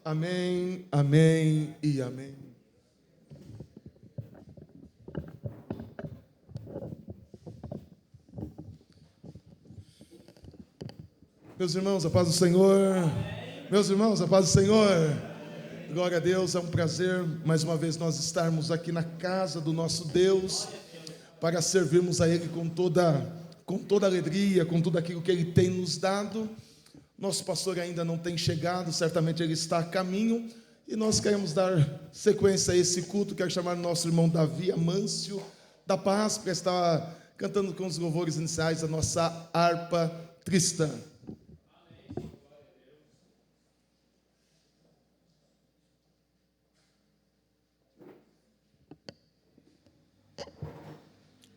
Amém, amém e amém. Meus irmãos, a paz do Senhor. Amém. Meus irmãos, a paz do Senhor. Amém. Glória a Deus, é um prazer mais uma vez nós estarmos aqui na casa do nosso Deus para servirmos a Ele com toda alegria, com tudo aquilo que Ele tem nos dado. Nosso pastor ainda não tem chegado, certamente ele está a caminho, e nós queremos dar sequência a esse culto. Quero chamar o nosso irmão Davi Amâncio da Paz para estar cantando com os louvores iniciais a nossa harpa cristã.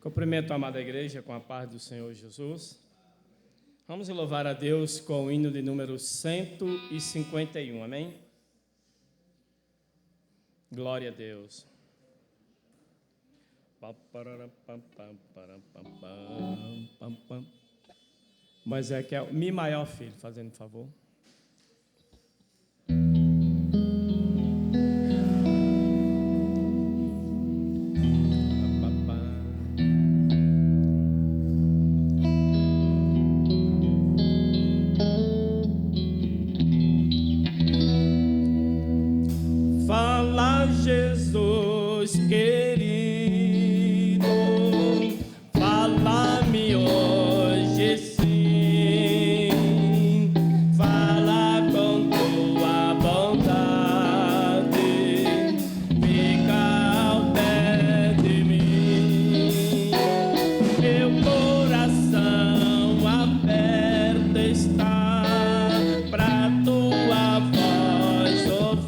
Cumprimento a amada igreja com a paz do Senhor Jesus. Vamos louvar a Deus com o hino de número 151, amém? Glória a Deus. Mas é que é o Mi maior, filho, fazendo favor. Jesus querido, fala-me hoje sim, fala com tua bondade, fica ao pé de mim, meu coração aberto está pra tua voz ouvir.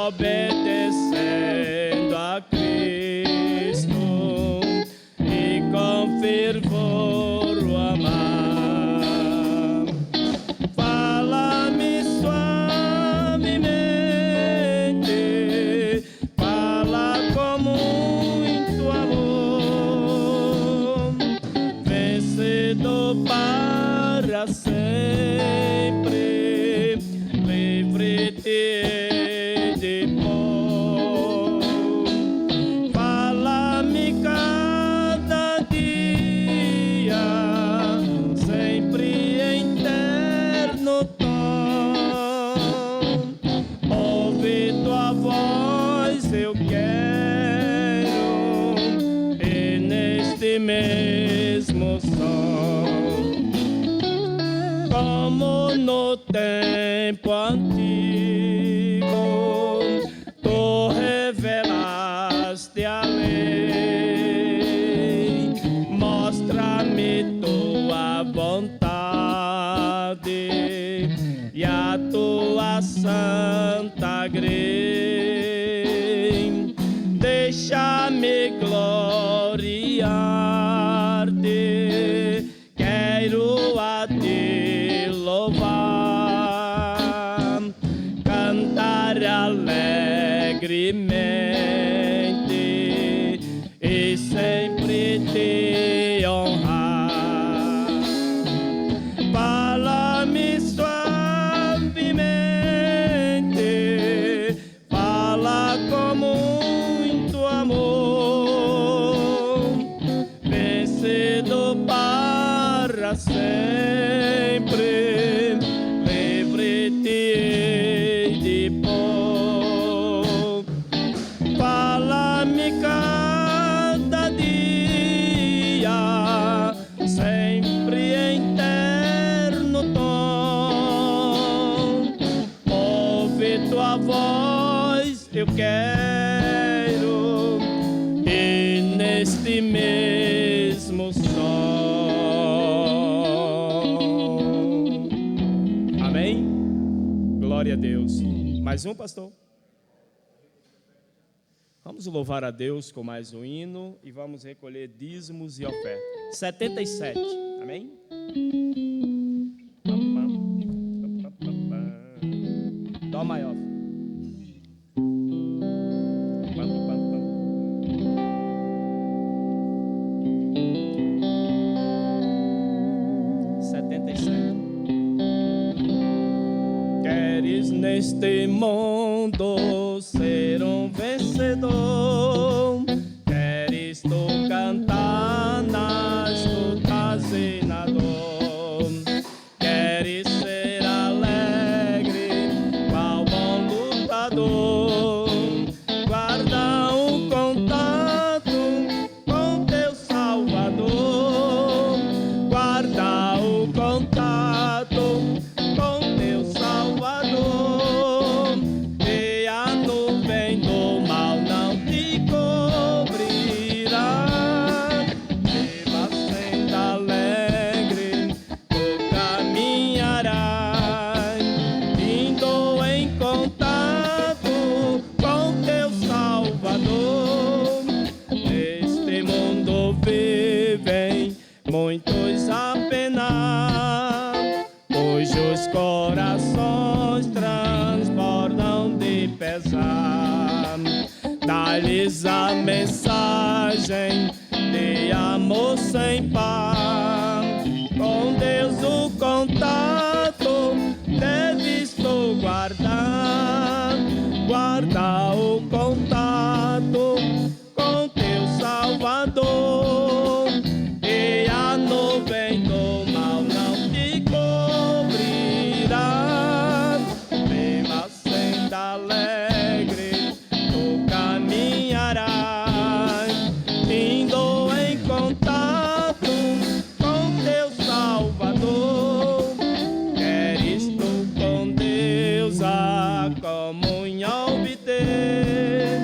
Obedecendo a Cristo e com fervor o amar, fala-me suavemente, fala com muito amor, vencedor para sempre, livre-te. Fala-me cada dia, sempre em terno tom. Ouve tua voz, eu quero, e neste mesmo som, como no tempo antigo, tu revelaste a lei, mostra-me tua vontade e a tua santa grei. Deixa-me gloriar-te, quero a ti louvar, cantar a cedo para sempre, livre te hei de pôr. Fala-me cada dia, sempre em terno tom. Ouve tua voz, eu quero, e neste mesmo som. Amém? Glória a Deus. Mais um, pastor? Vamos louvar a Deus com mais um hino e vamos recolher dízimos e ofertas. 77, amém? Dó maior. 77. Queres neste mundo ser um vencedor? Queres tu cantar nas lutas e na dor? Queres ser alegre, qual bom lutador? Guarda um contato com teu Salvador. Guarda o contato com teu Salvador, e a nuvem do mal não te cobrirá. Viva sendo alegre, tu caminharás, indo em contato com teu Salvador. Neste mundo vivem muitos a penar, cujos corações transbordam de pesar. Dá-lhes a mensagem de amor sem par. Com Deus o contato deves tu guardar. Guarda o contato com teu Salvador, e a nuvem do mal não te cobrirá. Viva sendo alegre, tu caminharás, indo em contato com teu Salvador. Queres tu com Deus a comunhão obter,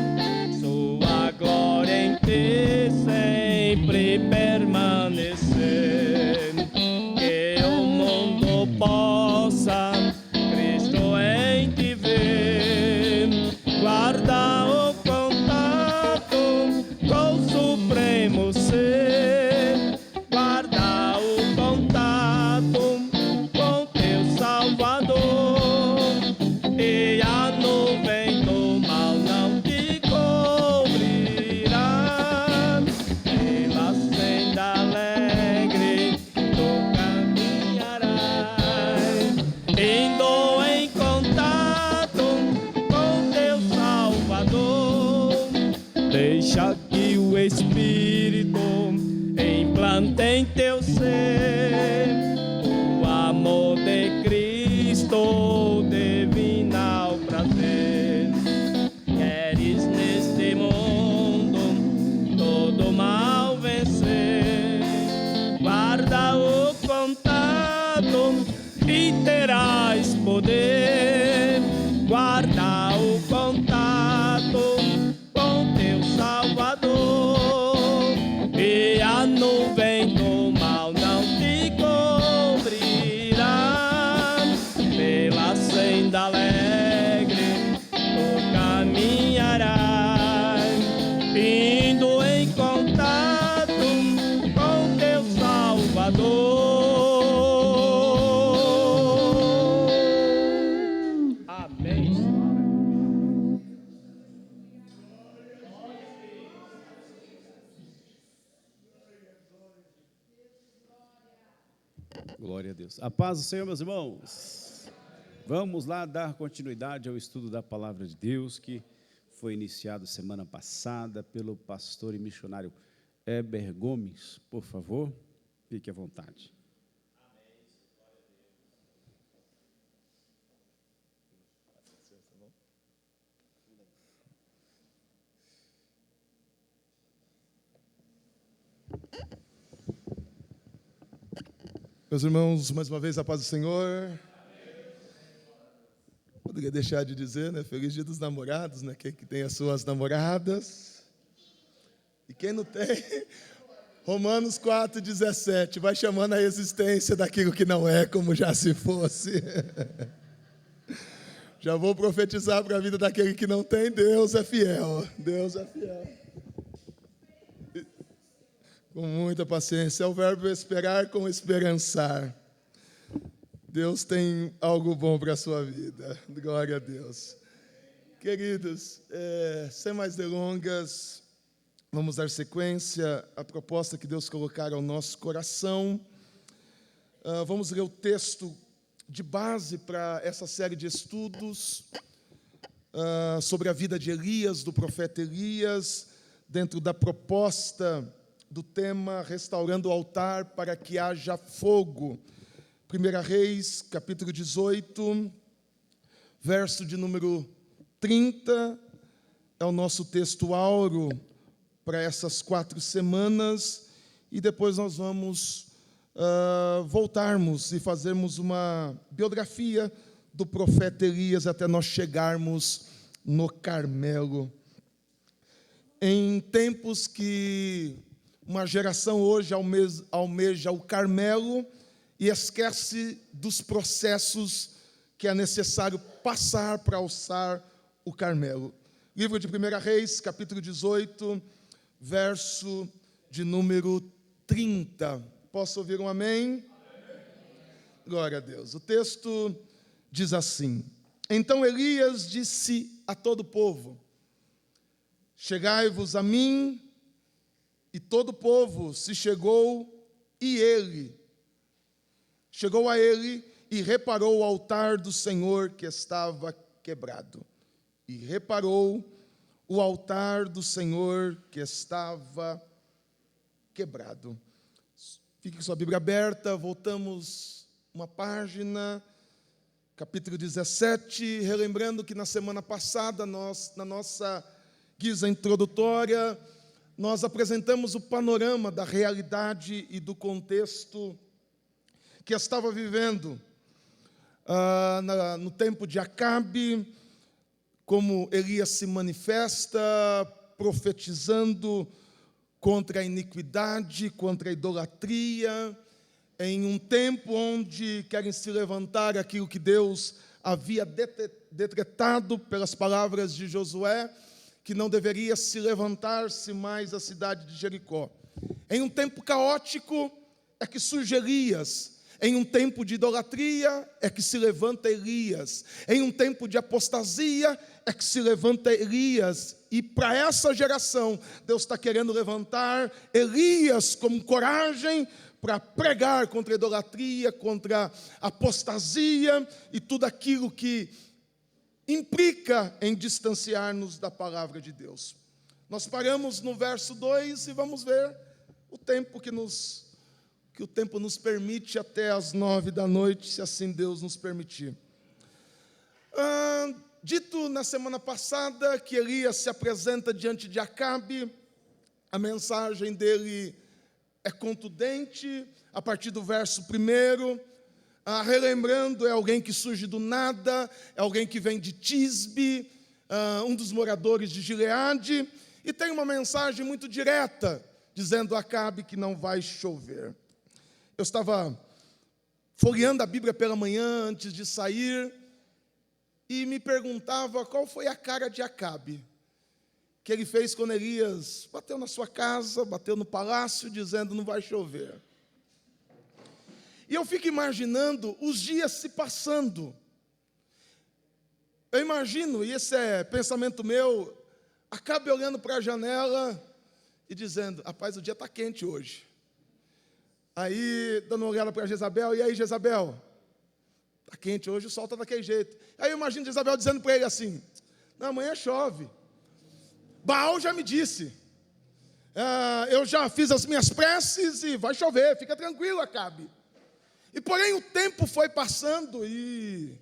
sua glória em ti sempre permanecer. Que o mundo possa Cristo em ti ver. Guarda o contato com o Supremo Ser. Guarda o contato com teu Salvador, e a nuvem do mal não te cobrirá. Viva sendo alegre, tu caminharás, indo em contato com teu Salvador. Deixa que o Espírito implante em teu ser o amor de Cristo, divinal prazer. Queres neste mundo todo mal vencer? Guarda o contato e terás poder. Guarda o contato com teu Salvador, e a nuvem do mal não te cobrirá. Pela senda alegre tu caminharás, indo em contato com teu Salvador. Amém. Glória a Deus. A paz do Senhor, meus irmãos. Vamos lá dar continuidade ao estudo da Palavra de Deus, que foi iniciado semana passada pelo pastor e missionário Heber Gomes, por favor, fique à vontade. Meus irmãos, mais uma vez, a paz do Senhor. Poderia deixar de dizer, né? Feliz Dia dos Namorados, né? Quem que tem as suas namoradas. E quem não tem, Romanos 4,17, vai chamando a existência daquilo que não é, como já se fosse. Já vou profetizar para a vida daquele que não tem, Deus é fiel. Deus é fiel. Com muita paciência, é o verbo esperar com esperançar. Deus tem algo bom para a sua vida, glória a Deus. Queridos, sem mais delongas, vamos dar sequência à proposta que Deus colocar ao nosso coração. Vamos ler o texto de base para essa série de estudos sobre a vida de Elias, do profeta Elias, dentro da proposta do tema Restaurando o Altar para que haja fogo. 1 Reis, capítulo 18, verso de número 30, é o nosso texto áureo para essas 4 semanas, e depois nós vamos voltarmos e fazermos uma biografia do profeta Elias até nós chegarmos no Carmelo. Em tempos que uma geração hoje almeja o Carmelo e esquece dos processos que é necessário passar para alçar o Carmelo. Livro de 1 Reis, capítulo 18, verso de número 30. Posso ouvir um amém? Amém. Glória a Deus. O texto diz assim: Então Elias disse a todo o povo: Chegai-vos a mim. E todo o povo se chegou, e ele chegou a ele e reparou o altar do Senhor que estava quebrado. E reparou o altar do Senhor que estava quebrado. Fique com sua Bíblia aberta, voltamos uma página, capítulo 17, relembrando que na semana passada, na nossa guisa introdutória, nós apresentamos o panorama da realidade e do contexto que estava vivendo no tempo de Acabe, como Elias se manifesta, profetizando contra a iniquidade, contra a idolatria, em um tempo onde querem se levantar aquilo que Deus havia decretado pelas palavras de Josué, que não deveria se levantar-se mais a cidade de Jericó. Em um tempo caótico é que surge Elias. Em um tempo de idolatria é que se levanta Elias. Em um tempo de apostasia é que se levanta Elias. E para essa geração, Deus está querendo levantar Elias com coragem para pregar contra a idolatria, contra a apostasia e tudo aquilo que implica em distanciar-nos da palavra de Deus. Nós paramos no verso 2 e vamos ver o tempo que o tempo nos permite até as 9 da noite, se assim Deus nos permitir. Dito na semana passada que Elias se apresenta diante de Acabe, a mensagem dele é contundente, a partir do verso 1, relembrando, é alguém que surge do nada, é alguém que vem de Tisbe, um dos moradores de Gileade, e tem uma mensagem muito direta, dizendo a Acabe que não vai chover. Eu estava folheando a Bíblia pela manhã, antes de sair, e me perguntava qual foi a cara de Acabe, que ele fez quando Elias bateu na sua casa, bateu no palácio, dizendo não vai chover. E eu fico imaginando os dias se passando. Eu imagino, e esse é pensamento meu, Acabe olhando para a janela e dizendo, rapaz, o dia está quente hoje. Aí, dando uma olhada para Jezabel, e aí, Jezabel? Está quente hoje, o sol está daquele jeito. Aí eu imagino Jezabel dizendo para ele assim, não, amanhã chove. Baal já me disse, eu já fiz as minhas preces e vai chover, fica tranquilo, Acabe. E porém o tempo foi passando e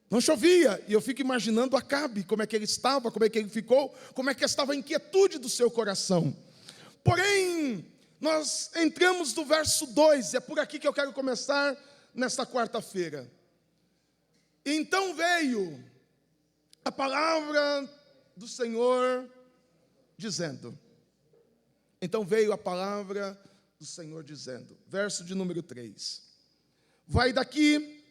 não chovia. E eu fico imaginando Acabe, como é que ele estava, como é que ele ficou, como é que estava a inquietude do seu coração. Porém, nós entramos no verso 2, é por aqui que eu quero começar nesta quarta-feira. Então veio a palavra do Senhor dizendo. Então veio a palavra do Senhor dizendo. Verso de número 3. Vai daqui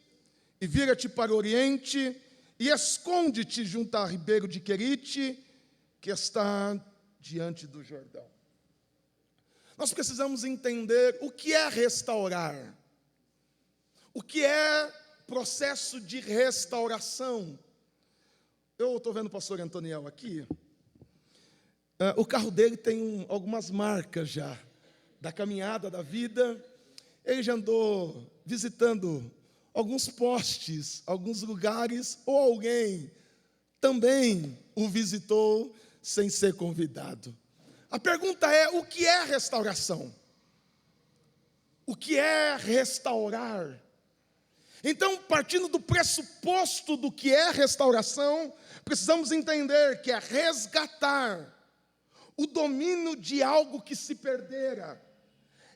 e vira-te para o oriente e esconde-te junto a ribeiro de Querite, que está diante do Jordão. Nós precisamos entender o que é restaurar. O que é processo de restauração. Eu estou vendo o pastor Antoniel aqui. O carro dele tem algumas marcas já, da caminhada da vida. Ele já andou visitando alguns postes, alguns lugares, ou alguém também o visitou sem ser convidado. A pergunta é, o que é restauração? O que é restaurar? Então, partindo do pressuposto do que é restauração, precisamos entender que é resgatar o domínio de algo que se perdera,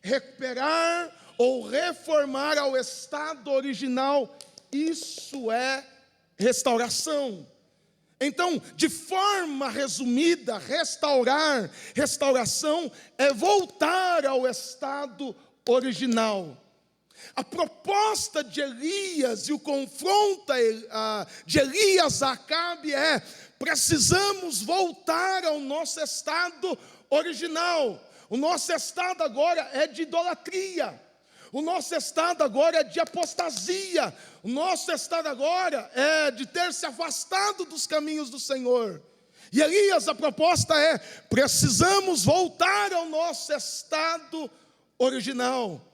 recuperar ou reformar ao estado original, isso é restauração. Então, de forma resumida, restauração é voltar ao estado original. A proposta de Elias e o confronto de Elias a Acabe é: precisamos voltar ao nosso estado original. O nosso estado agora é de idolatria. O nosso estado agora é de apostasia. O nosso estado agora é de ter se afastado dos caminhos do Senhor. E Elias, a proposta é: precisamos voltar ao nosso estado original.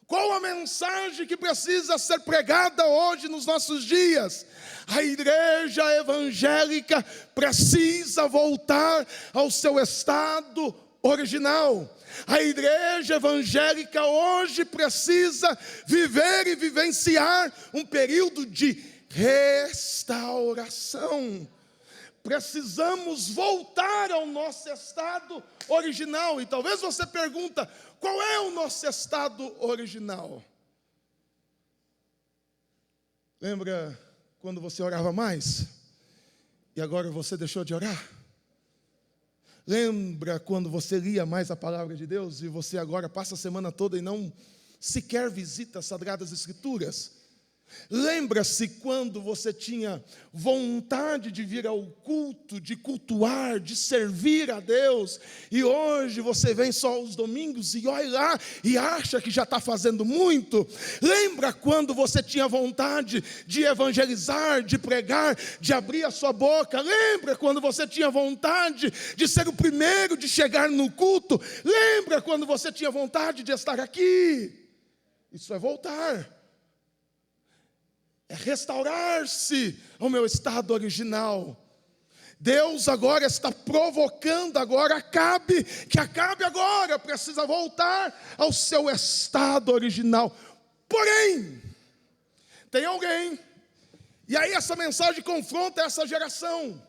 Qual a mensagem que precisa ser pregada hoje nos nossos dias? A igreja evangélica precisa voltar ao seu estado original. A igreja evangélica hoje precisa viver e vivenciar um período de restauração. Precisamos voltar ao nosso estado original. E talvez você pergunta, qual é o nosso estado original? Lembra quando você orava mais? E agora você deixou de orar? Lembra quando você lia mais a palavra de Deus e você agora passa a semana toda e não sequer visita as Sagradas Escrituras? Lembra-se quando você tinha vontade de vir ao culto, de cultuar, de servir a Deus, e hoje você vem só aos domingos e olha lá e acha que já está fazendo muito? Lembra quando você tinha vontade de evangelizar, de pregar, de abrir a sua boca? Lembra quando você tinha vontade de ser o primeiro de chegar no culto? Lembra quando você tinha vontade de estar aqui? Isso é voltar. É restaurar-se ao meu estado original. Deus agora está provocando agora que Acabe agora precisa voltar ao seu estado original. Porém, tem alguém, e aí essa mensagem confronta essa geração.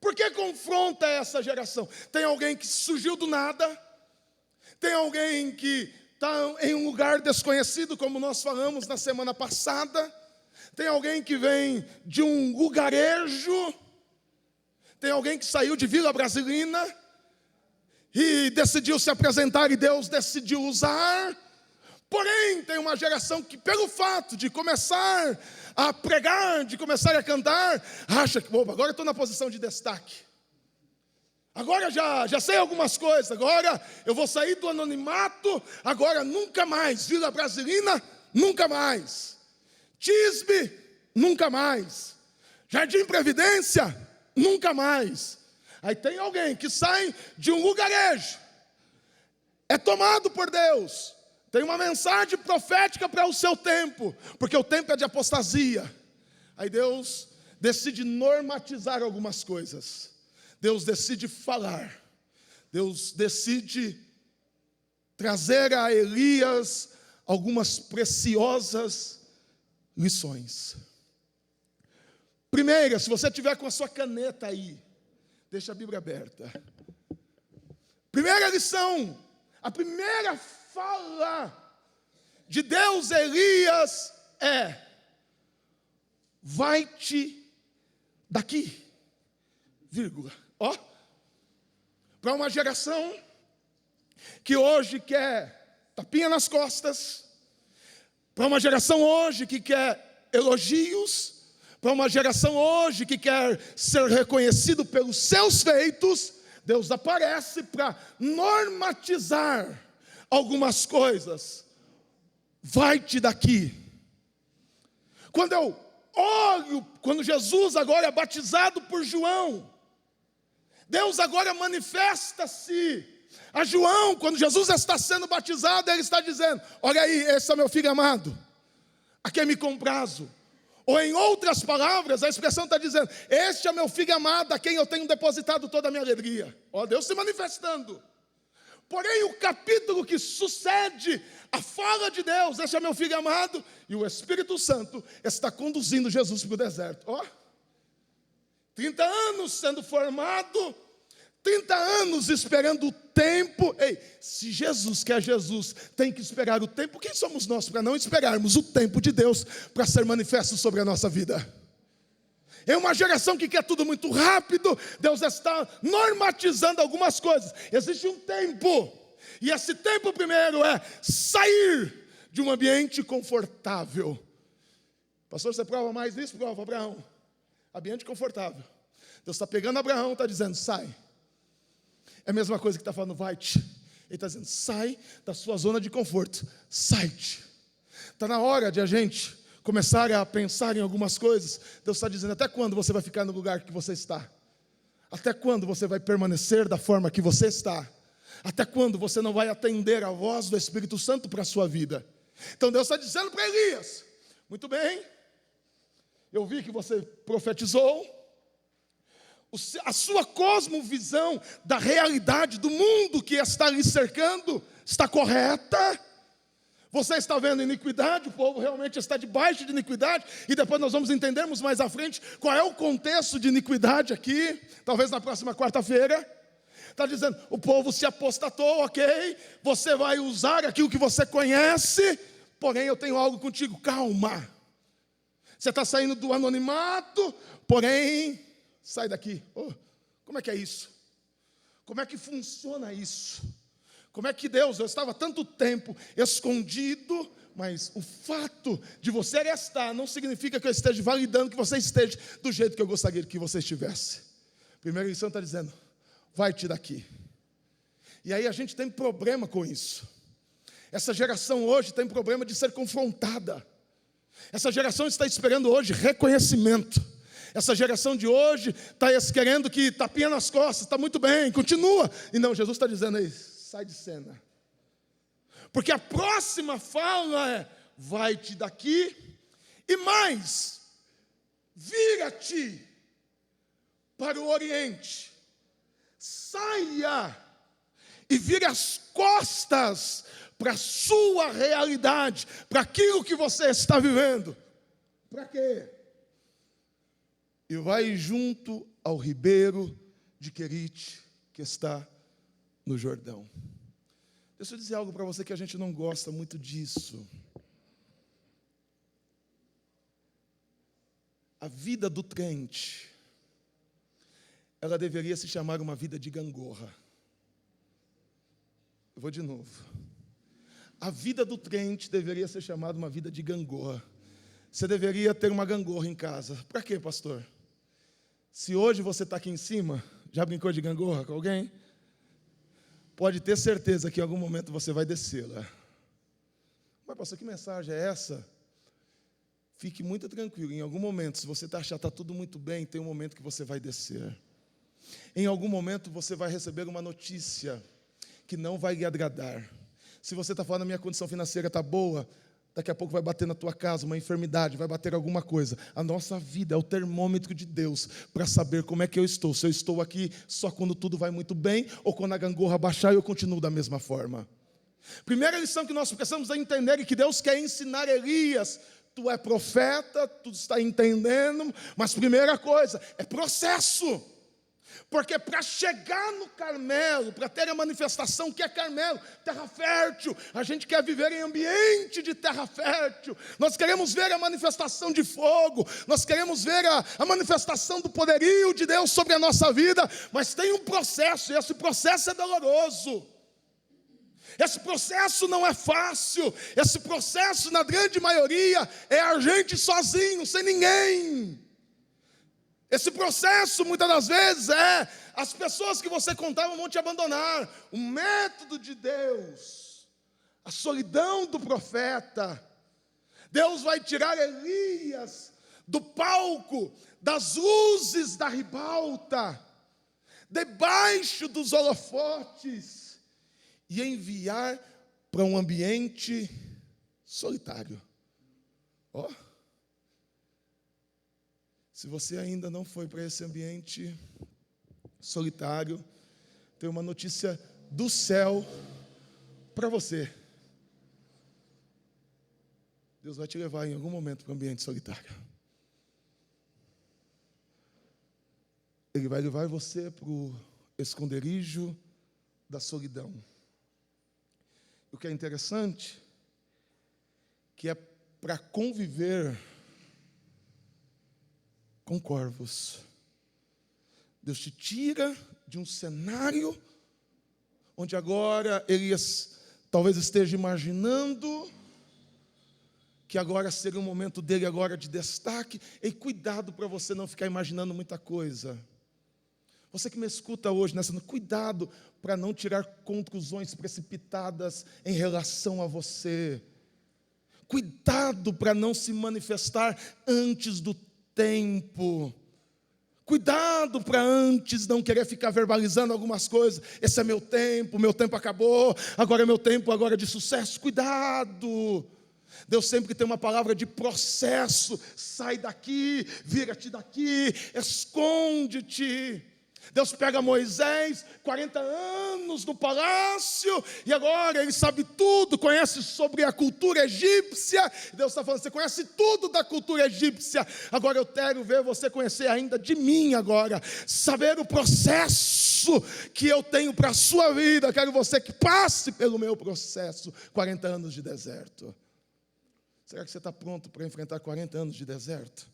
Por que confronta essa geração? Tem alguém que surgiu do nada, tem alguém que está em um lugar desconhecido, como nós falamos na semana passada. Tem alguém que vem de um lugarejo. Tem alguém que saiu de Vila Brasilina e decidiu se apresentar e Deus decidiu usar. Porém, tem uma geração que, pelo fato de começar a pregar, de começar a cantar, acha que, opa, agora eu estou na posição de destaque. Agora já sei algumas coisas, agora eu vou sair do anonimato, agora nunca mais. Vila Brasilina, nunca mais. Tisbe, nunca mais. Jardim Previdência, nunca mais. Aí tem alguém que sai de um lugarejo, é tomado por Deus, tem uma mensagem profética para o seu tempo, porque o tempo é de apostasia. Aí Deus decide normatizar algumas coisas. Deus decide falar, Deus decide trazer a Elias algumas preciosas lições. Primeira, se você tiver com a sua caneta aí, deixa a Bíblia aberta. Primeira lição, a primeira fala de Deus a Elias é: vai-te daqui, vírgula. Ó, para uma geração que hoje quer tapinha nas costas, para uma geração hoje que quer elogios, para uma geração hoje que quer ser reconhecido pelos seus feitos, Deus aparece para normatizar algumas coisas. Vai-te daqui. Quando eu olho, quando Jesus agora é batizado por João, Deus agora manifesta-se a João. Quando Jesus está sendo batizado, ele está dizendo: olha aí, esse é meu filho amado, a quem me comprazo. Ou em outras palavras, a expressão está dizendo: este é meu filho amado, a quem eu tenho depositado toda a minha alegria. Ó, Deus se manifestando. Porém, o capítulo que sucede a fala de Deus, este é meu filho amado, e o Espírito Santo está conduzindo Jesus para o deserto. Ó, 30 anos sendo formado, 30 anos esperando o tempo. Ei, se Jesus, que é Jesus, tem que esperar o tempo, quem somos nós para não esperarmos o tempo de Deus para ser manifesto sobre a nossa vida? Em uma geração que quer tudo muito rápido, Deus está normatizando algumas coisas. Existe um tempo, e esse tempo primeiro é sair de um ambiente confortável. Pastor, você prova mais isso? Prova, Abraão. Ambiente confortável. Deus está pegando Abraão e está dizendo: sai. É a mesma coisa que está falando: vai-te. Ele está dizendo: sai da sua zona de conforto, sai-te. Está na hora de a gente começar a pensar em algumas coisas. Deus está dizendo: até quando você vai ficar no lugar que você está? Até quando você vai permanecer da forma que você está? Até quando você não vai atender a voz do Espírito Santo para a sua vida? Então Deus está dizendo para Elias: muito bem, eu vi que você profetizou, a sua cosmovisão da realidade do mundo que está lhe cercando está correta. Você está vendo iniquidade, o povo realmente está debaixo de iniquidade, e depois nós vamos entendermos mais à frente qual é o contexto de iniquidade aqui, talvez na próxima quarta-feira. Está dizendo: o povo se apostatou, ok, você vai usar aquilo que você conhece, porém eu tenho algo contigo, calma. Você está saindo do anonimato, porém, sai daqui. Oh, como é que é isso? Como é que funciona isso? Como é que Deus, eu estava tanto tempo escondido, mas o fato de você estar não significa que eu esteja validando que você esteja do jeito que eu gostaria que você estivesse. Primeira lição está dizendo: vai-te daqui. E aí a gente tem problema com isso. Essa geração hoje tem problema de ser confrontada. Essa geração está esperando hoje reconhecimento. Essa geração de hoje está querendo que tapinha nas costas, está muito bem, continua. E não, Jesus está dizendo aí: sai de cena. Porque a próxima fala é: vai-te daqui, e mais, vira-te para o Oriente, saia e vire as costas para a sua realidade, para aquilo que você está vivendo. Para quê? E vai junto ao ribeiro de Querite, que está no Jordão. Deixa eu dizer algo para você que a gente não gosta muito disso. A vida do crente, ela deveria se chamar uma vida de gangorra. Eu vou de novo. A vida do crente deveria ser chamada uma vida de gangorra. Você deveria ter uma gangorra em casa. Para quê, pastor? Se hoje você está aqui em cima, já brincou de gangorra com alguém? Pode ter certeza que em algum momento você vai descer lá. Mas, pastor, que mensagem é essa? Fique muito tranquilo. Em algum momento, se você achar que está tudo muito bem, tem um momento que você vai descer. Em algum momento você vai receber uma notícia que não vai lhe agradar. Se você está falando: a minha condição financeira está boa, Daqui a pouco vai bater na tua casa uma enfermidade, vai bater alguma coisa. A nossa vida é o termômetro de Deus para saber como é que eu estou. Se eu estou aqui só quando tudo vai muito bem, ou quando a gangorra baixar eu continuo da mesma forma. Primeira lição que nós precisamos entender e que Deus quer ensinar Elias. Tu é profeta, tu está entendendo, mas primeira coisa, é processo. Porque para chegar no Carmelo, para ter a manifestação que é Carmelo, terra fértil, a gente quer viver em ambiente de terra fértil, nós queremos ver a manifestação de fogo, nós queremos ver a manifestação do poderio de Deus sobre a nossa vida, mas tem um processo, e esse processo é doloroso. Esse processo não é fácil, esse processo, na grande maioria, é a gente sozinho, sem ninguém. Esse processo, muitas das vezes, as pessoas que você contava vão te abandonar. O método de Deus, a solidão do profeta. Deus vai tirar Elias do palco, das luzes da ribalta, debaixo dos holofotes, e enviar para um ambiente solitário. Ó. Se você ainda não foi para esse ambiente solitário, tem uma notícia do céu para você. Deus vai te levar em algum momento para um ambiente solitário. Ele vai levar você para o esconderijo da solidão. O que é interessante, que é para conviver com corvos. Deus te tira de um cenário onde agora Elias talvez esteja imaginando que agora seria um momento dele agora de destaque. E cuidado para você não ficar imaginando muita coisa. Você que me escuta hoje nessa, cuidado para não tirar conclusões precipitadas em relação a você. Cuidado para não se manifestar antes do tempo. Cuidado para antes não querer ficar verbalizando algumas coisas. Esse é meu tempo acabou, agora é meu tempo, agora é de sucesso. Cuidado. Deus sempre tem uma palavra de processo. Sai daqui, vira-te daqui, esconde-te. Deus pega Moisés, 40 anos no palácio, e agora ele sabe tudo, conhece sobre a cultura egípcia. Deus está falando, você conhece tudo da cultura egípcia, agora eu quero ver você conhecer ainda de mim agora, saber o processo que eu tenho para a sua vida. Quero você que passe pelo meu processo. 40 anos de deserto. Será que você está pronto para enfrentar 40 anos de deserto?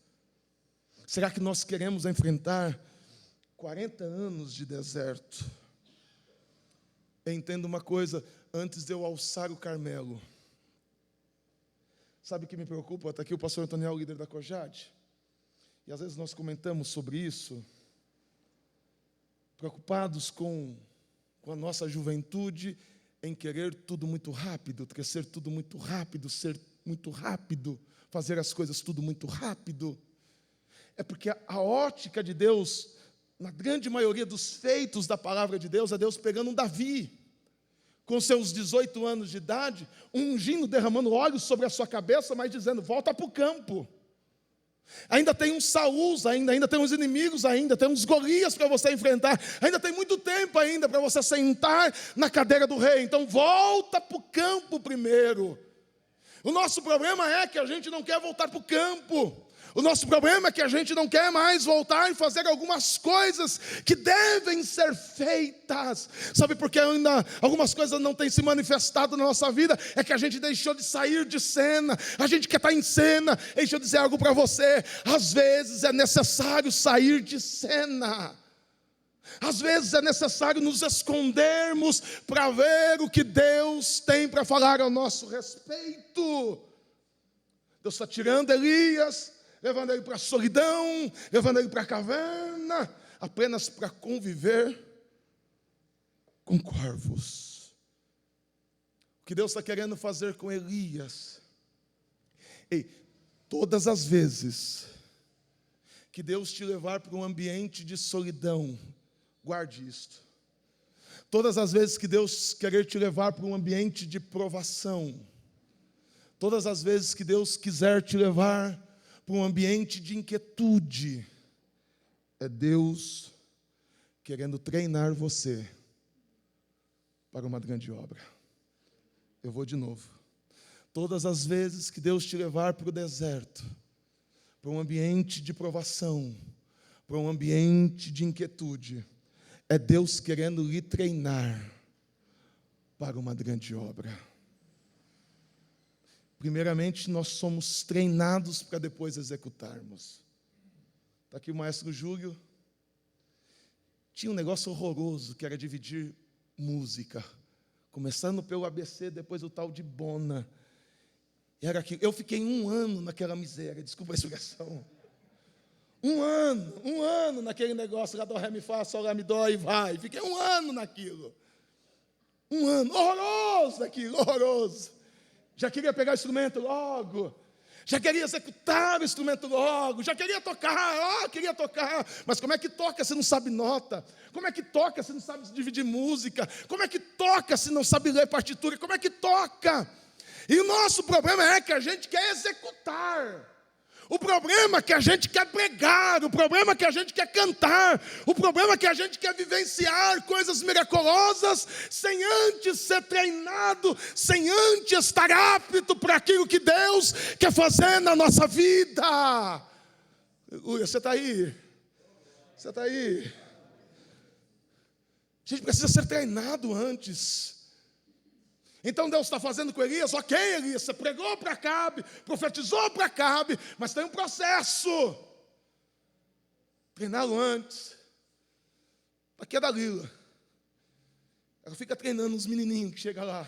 Será que nós queremos enfrentar 40 anos de deserto? Entenda uma coisa, antes de eu alçar o Carmelo, sabe o que me preocupa? Está aqui o pastor Antoniel, líder da COJAD, e às vezes nós comentamos sobre isso, preocupados com a nossa juventude, em querer tudo muito rápido, crescer tudo muito rápido, ser muito rápido, fazer as coisas tudo muito rápido. É porque a ótica de Deus, na grande maioria dos feitos da palavra de Deus, é Deus pegando um Davi, com seus 18 anos de idade, ungindo, derramando óleo sobre a sua cabeça, mas dizendo, volta para o campo. Ainda tem uns Saúls, ainda tem uns inimigos, ainda tem uns Golias para você enfrentar, ainda tem muito tempo ainda para você sentar na cadeira do rei. Então volta para o campo primeiro. O nosso problema é que a gente não quer voltar para o campo. O nosso problema é que a gente não quer mais voltar e fazer algumas coisas que devem ser feitas. Sabe por que ainda algumas coisas não têm se manifestado na nossa vida? É que a gente deixou de sair de cena. A gente quer estar em cena. Deixa eu dizer algo para você. Às vezes é necessário sair de cena. Às vezes é necessário nos escondermos para ver o que Deus tem para falar ao nosso respeito. Deus está tirando Elias, levando ele para a solidão, levando ele para a caverna, apenas para conviver com corvos. O que Deus está querendo fazer com Elias? Ei, todas as vezes que Deus te levar para um ambiente de solidão, guarde isto. Todas as vezes que Deus querer te levar para um ambiente de provação, Todas as vezes que Deus quiser te levar para um ambiente de inquietude, é Deus querendo treinar você para uma grande obra. Eu vou de novo. Todas as vezes que Deus te levar para o deserto, para um ambiente de provação, para um ambiente de inquietude, é Deus querendo lhe treinar para uma grande obra. Primeiramente, nós somos treinados para depois executarmos. Está aqui o maestro Júlio. Tinha um negócio horroroso, que era dividir música, começando pelo ABC, depois o tal de Bona. Era aquilo. Eu fiquei 1 ano naquela miséria, desculpa a expressão. 1 ano naquele negócio, lá do ré, mi, fá, sol, lá, mi, dó, e vai. Fiquei 1 ano naquilo. 1 ano, horroroso aquilo, horroroso. Já queria pegar o instrumento logo, já queria executar o instrumento logo, já queria tocar, queria tocar. Mas como é que toca se não sabe nota? Como é que toca se não sabe dividir música? Como é que toca se não sabe ler partitura? Como é que toca? E o nosso problema é que a gente quer executar. O problema é que a gente quer pregar, o problema é que a gente quer cantar, o problema é que a gente quer vivenciar coisas miraculosas sem antes ser treinado, sem antes estar apto para aquilo que Deus quer fazer na nossa vida. Aleluia, você está aí? Você está aí? A gente precisa ser treinado antes. Então Deus está fazendo com Elias, ok, Elias, você pregou para Acabe, profetizou para Acabe, mas tem um processo. Treiná-lo antes. Aqui é Dalila. Ela fica treinando os menininhos que chegam lá.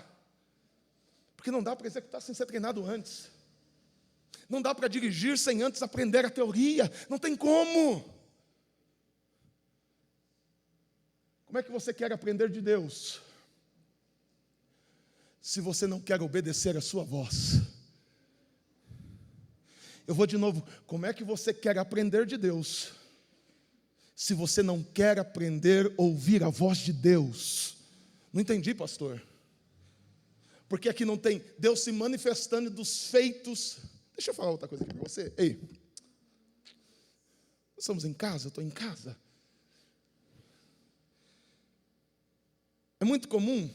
Porque não dá para executar sem ser treinado antes. Não dá para dirigir sem antes aprender a teoria. Não tem como. Como é que você quer aprender de Deus se você não quer obedecer a sua voz? Eu vou de novo. Como é que você quer aprender de Deus se você não quer aprender a ouvir a voz de Deus? Não entendi, pastor. Porque aqui não tem Deus se manifestando dos feitos. Deixa eu falar outra coisa aqui para você. Ei, nós estamos em casa, eu estou em casa. É muito comum,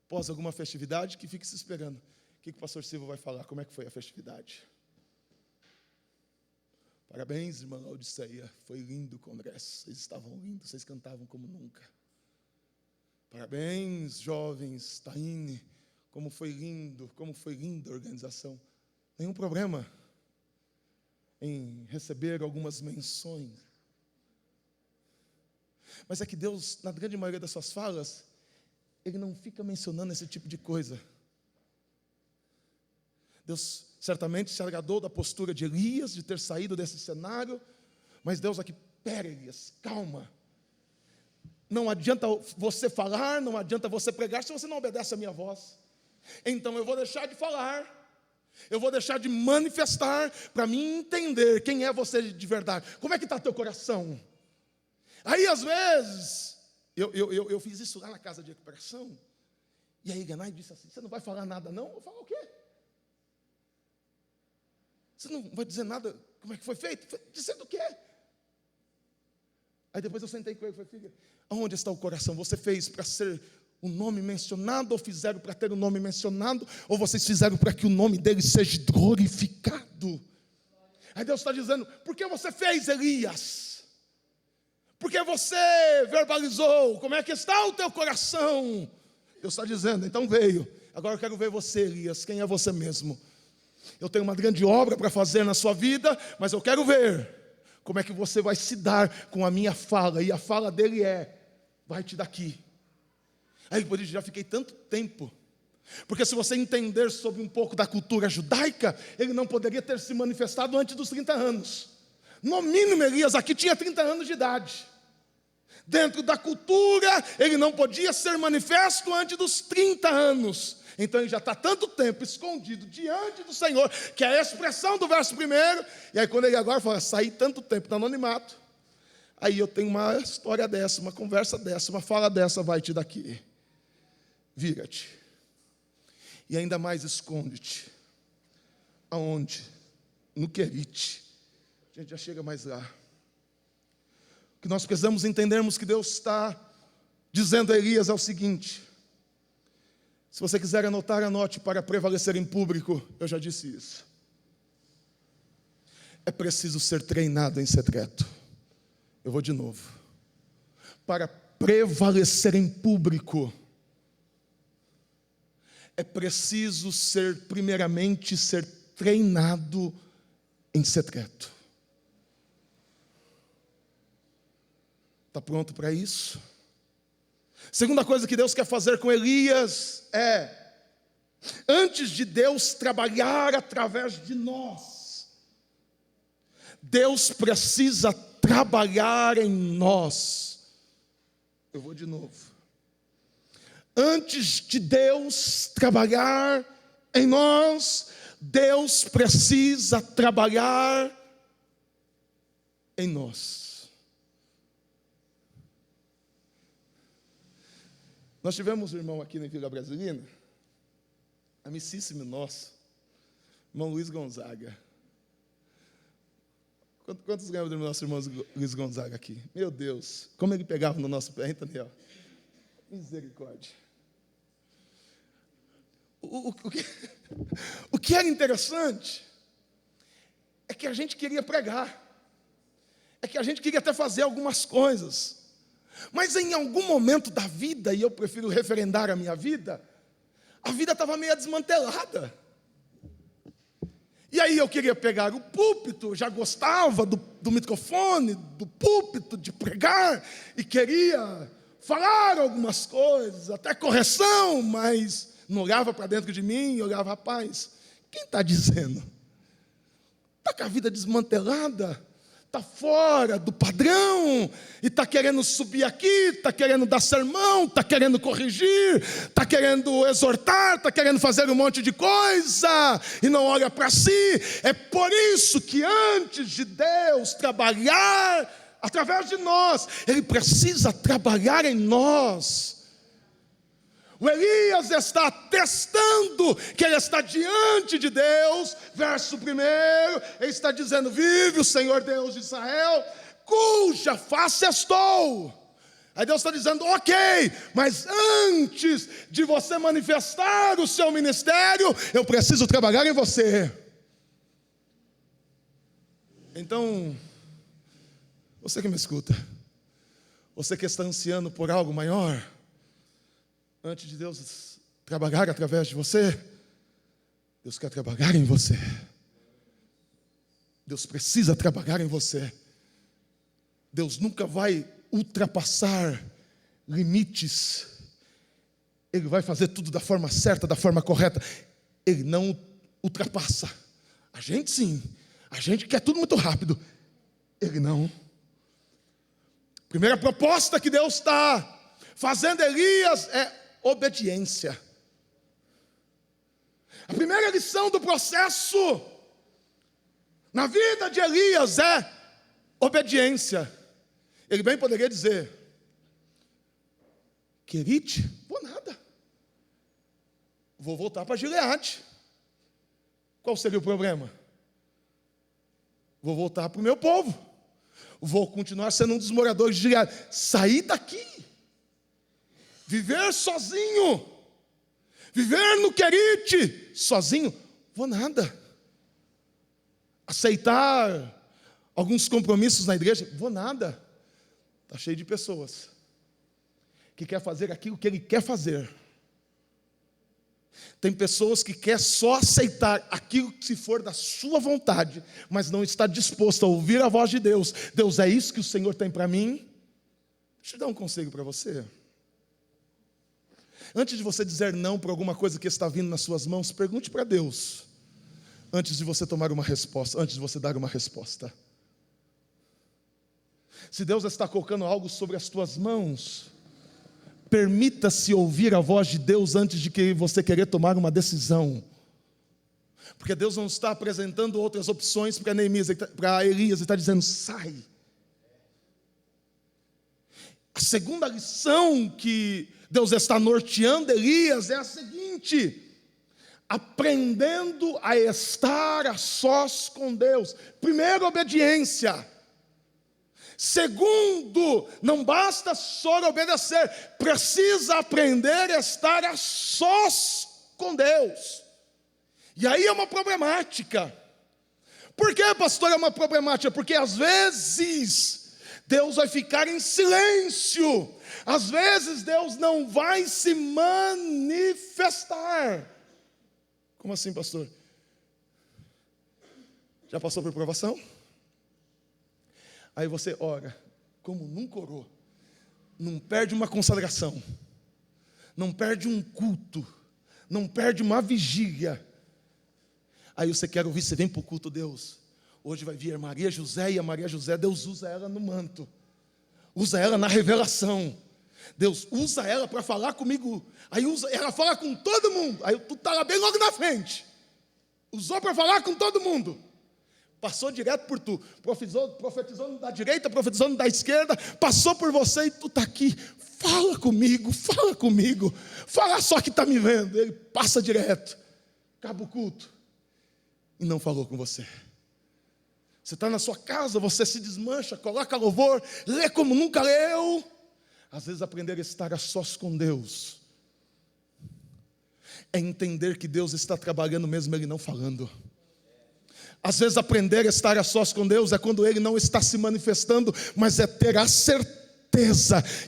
após alguma festividade, que fique se esperando. O que o pastor Silva vai falar? Como é que foi a festividade? Parabéns, irmã Laodiceia. Foi lindo o congresso. Vocês estavam lindos, vocês cantavam como nunca. Parabéns, jovens, Taine. Como foi linda a organização. Nenhum problema em receber algumas menções. Mas é que Deus, na grande maioria das suas falas, Ele não fica mencionando esse tipo de coisa. Deus certamente se agradou da postura de Elias, de ter saído desse cenário, mas Deus aqui, pera, Elias, calma. Não adianta você falar, não adianta você pregar se você não obedece a minha voz. Então eu vou deixar de falar, eu vou deixar de manifestar para mim entender quem é você de verdade. Como é que está teu coração? Aí às vezes, eu fiz isso lá na casa de recuperação, e aí Ganai disse assim, você não vai falar nada não? Eu falo, o quê? Você não vai dizer nada, como é que foi feito? Dizendo o quê? Aí depois eu sentei com ele e falei, filha, aonde está o coração? Você fez para ser o nome mencionado, ou fizeram para ter o nome mencionado, ou vocês fizeram para que o nome dele seja glorificado? Aí Deus está dizendo, por que você fez, Elias? Porque você verbalizou, como é que está o teu coração? Deus está dizendo, então veio, agora eu quero ver você, Elias, quem é você mesmo? Eu tenho uma grande obra para fazer na sua vida, mas eu quero ver como é que você vai se dar com a minha fala, e a fala dele é, vai-te daqui. Aí eu já fiquei tanto tempo, porque se você entender sobre um pouco da cultura judaica, ele não poderia ter se manifestado antes dos 30 anos. No mínimo, Elias aqui tinha 30 anos de idade. Dentro da cultura, ele não podia ser manifesto antes dos 30 anos. Então ele já está tanto tempo escondido diante do Senhor, que é a expressão do verso 1. E aí quando ele agora fala, saí tanto tempo do anonimato, aí eu tenho uma história dessa, uma conversa dessa, uma fala dessa, vai-te daqui, vira-te. E ainda mais esconde-te. Aonde? No Querite. A gente já chega mais lá. O que nós precisamos entendermos que Deus está dizendo a Elias é o seguinte: se você quiser anotar, anote para prevalecer em público. Eu já disse isso. É preciso ser treinado em secreto. Eu vou de novo. Para prevalecer em público, é preciso primeiramente ser treinado em secreto. Está pronto para isso? Segunda coisa que Deus quer fazer com Elias é, antes de Deus trabalhar através de nós, Deus precisa trabalhar em nós. Eu vou de novo. Antes de Deus trabalhar em nós, Deus precisa trabalhar em nós. Nós tivemos um irmão aqui na Vila Brasilina, amicíssimo nosso, irmão Luiz Gonzaga. Quantos lembram do nosso irmão Luiz Gonzaga aqui? Meu Deus, como ele pegava no nosso pé, hein, Daniel? Misericórdia. O que era interessante é que a gente queria pregar, é que a gente queria até fazer algumas coisas, mas em algum momento da vida, e eu prefiro referendar a minha vida, a vida estava meio desmantelada. E aí eu queria pegar o púlpito, já gostava do microfone, do púlpito, de pregar, e queria falar algumas coisas, até correção, mas não olhava para dentro de mim e olhava, rapaz, quem está dizendo? Está com a vida desmantelada, está fora do padrão, e está querendo subir aqui, está querendo dar sermão, está querendo corrigir, está querendo exortar, está querendo fazer um monte de coisa, e não olha para si. É por isso que antes de Deus trabalhar através de nós, Ele precisa trabalhar em nós. O Elias está atestando que ele está diante de Deus. Verso 1, ele está dizendo: vive o Senhor Deus de Israel, cuja face estou. Aí Deus está dizendo: ok, mas antes de você manifestar o seu ministério, eu preciso trabalhar em você. Então, você que me escuta, você que está ansiando por algo maior, antes de Deus trabalhar através de você, Deus quer trabalhar em você. Deus precisa trabalhar em você. Deus nunca vai ultrapassar limites. Ele vai fazer tudo da forma certa, da forma correta. Ele não ultrapassa. A gente sim. A gente quer tudo muito rápido. Ele não. Primeira proposta que Deus está fazendo Elias é obediência. A primeira lição do processo na vida de Elias é obediência. Ele bem poderia dizer: Querite, vou nada, vou voltar para Gileade. Qual seria o problema? Vou voltar para o meu povo, vou continuar sendo um dos moradores de Gileade. Sair daqui, viver sozinho, viver no Querite sozinho, vou nada. Aceitar alguns compromissos na igreja, vou nada. Está cheio de pessoas que quer fazer aquilo que ele quer fazer. Tem pessoas que quer só aceitar aquilo que se for da sua vontade, mas não está disposto a ouvir a voz de Deus. Deus, é isso que o Senhor tem para mim? Deixa eu dar um conselho para você. Antes de você dizer não para alguma coisa que está vindo nas suas mãos, pergunte para Deus, antes de você tomar uma resposta, antes de você dar uma resposta. Se Deus está colocando algo sobre as tuas mãos, permita-se ouvir a voz de Deus antes de que você querer tomar uma decisão. Porque Deus não está apresentando outras opções para Elias, Ele está dizendo: sai. A segunda lição que Deus está norteando Elias é a seguinte: aprendendo a estar a sós com Deus. Primeiro, obediência. Segundo, não basta só obedecer, precisa aprender a estar a sós com Deus. E aí é uma problemática. Por que, pastor, é uma problemática? Porque às vezes Deus vai ficar em silêncio. Às vezes Deus não vai se manifestar. Como assim, pastor? Já passou por provação? Aí você ora, como nunca orou. Não perde uma consagração. Não perde um culto. Não perde uma vigília. Aí você quer ouvir, você vem para o culto, Deus. Hoje vai vir a Maria José, e a Maria José, Deus usa ela no manto. Usa ela na revelação. Deus usa ela para falar comigo. Aí ela fala com todo mundo. Aí tu está lá bem logo na frente. Usou para falar com todo mundo. Passou direto por tu. Profetizando da direita, profetizando da esquerda. Passou por você e tu está aqui. Fala comigo, fala comigo. Fala só que está me vendo. Ele passa direto. Acaba o culto. E não falou com você. Você está na sua casa, você se desmancha, coloca louvor, lê como nunca leu. Às vezes aprender a estar a sós com Deus é entender que Deus está trabalhando mesmo Ele não falando. Às vezes aprender a estar a sós com Deus é quando Ele não está se manifestando, mas é ter a certeza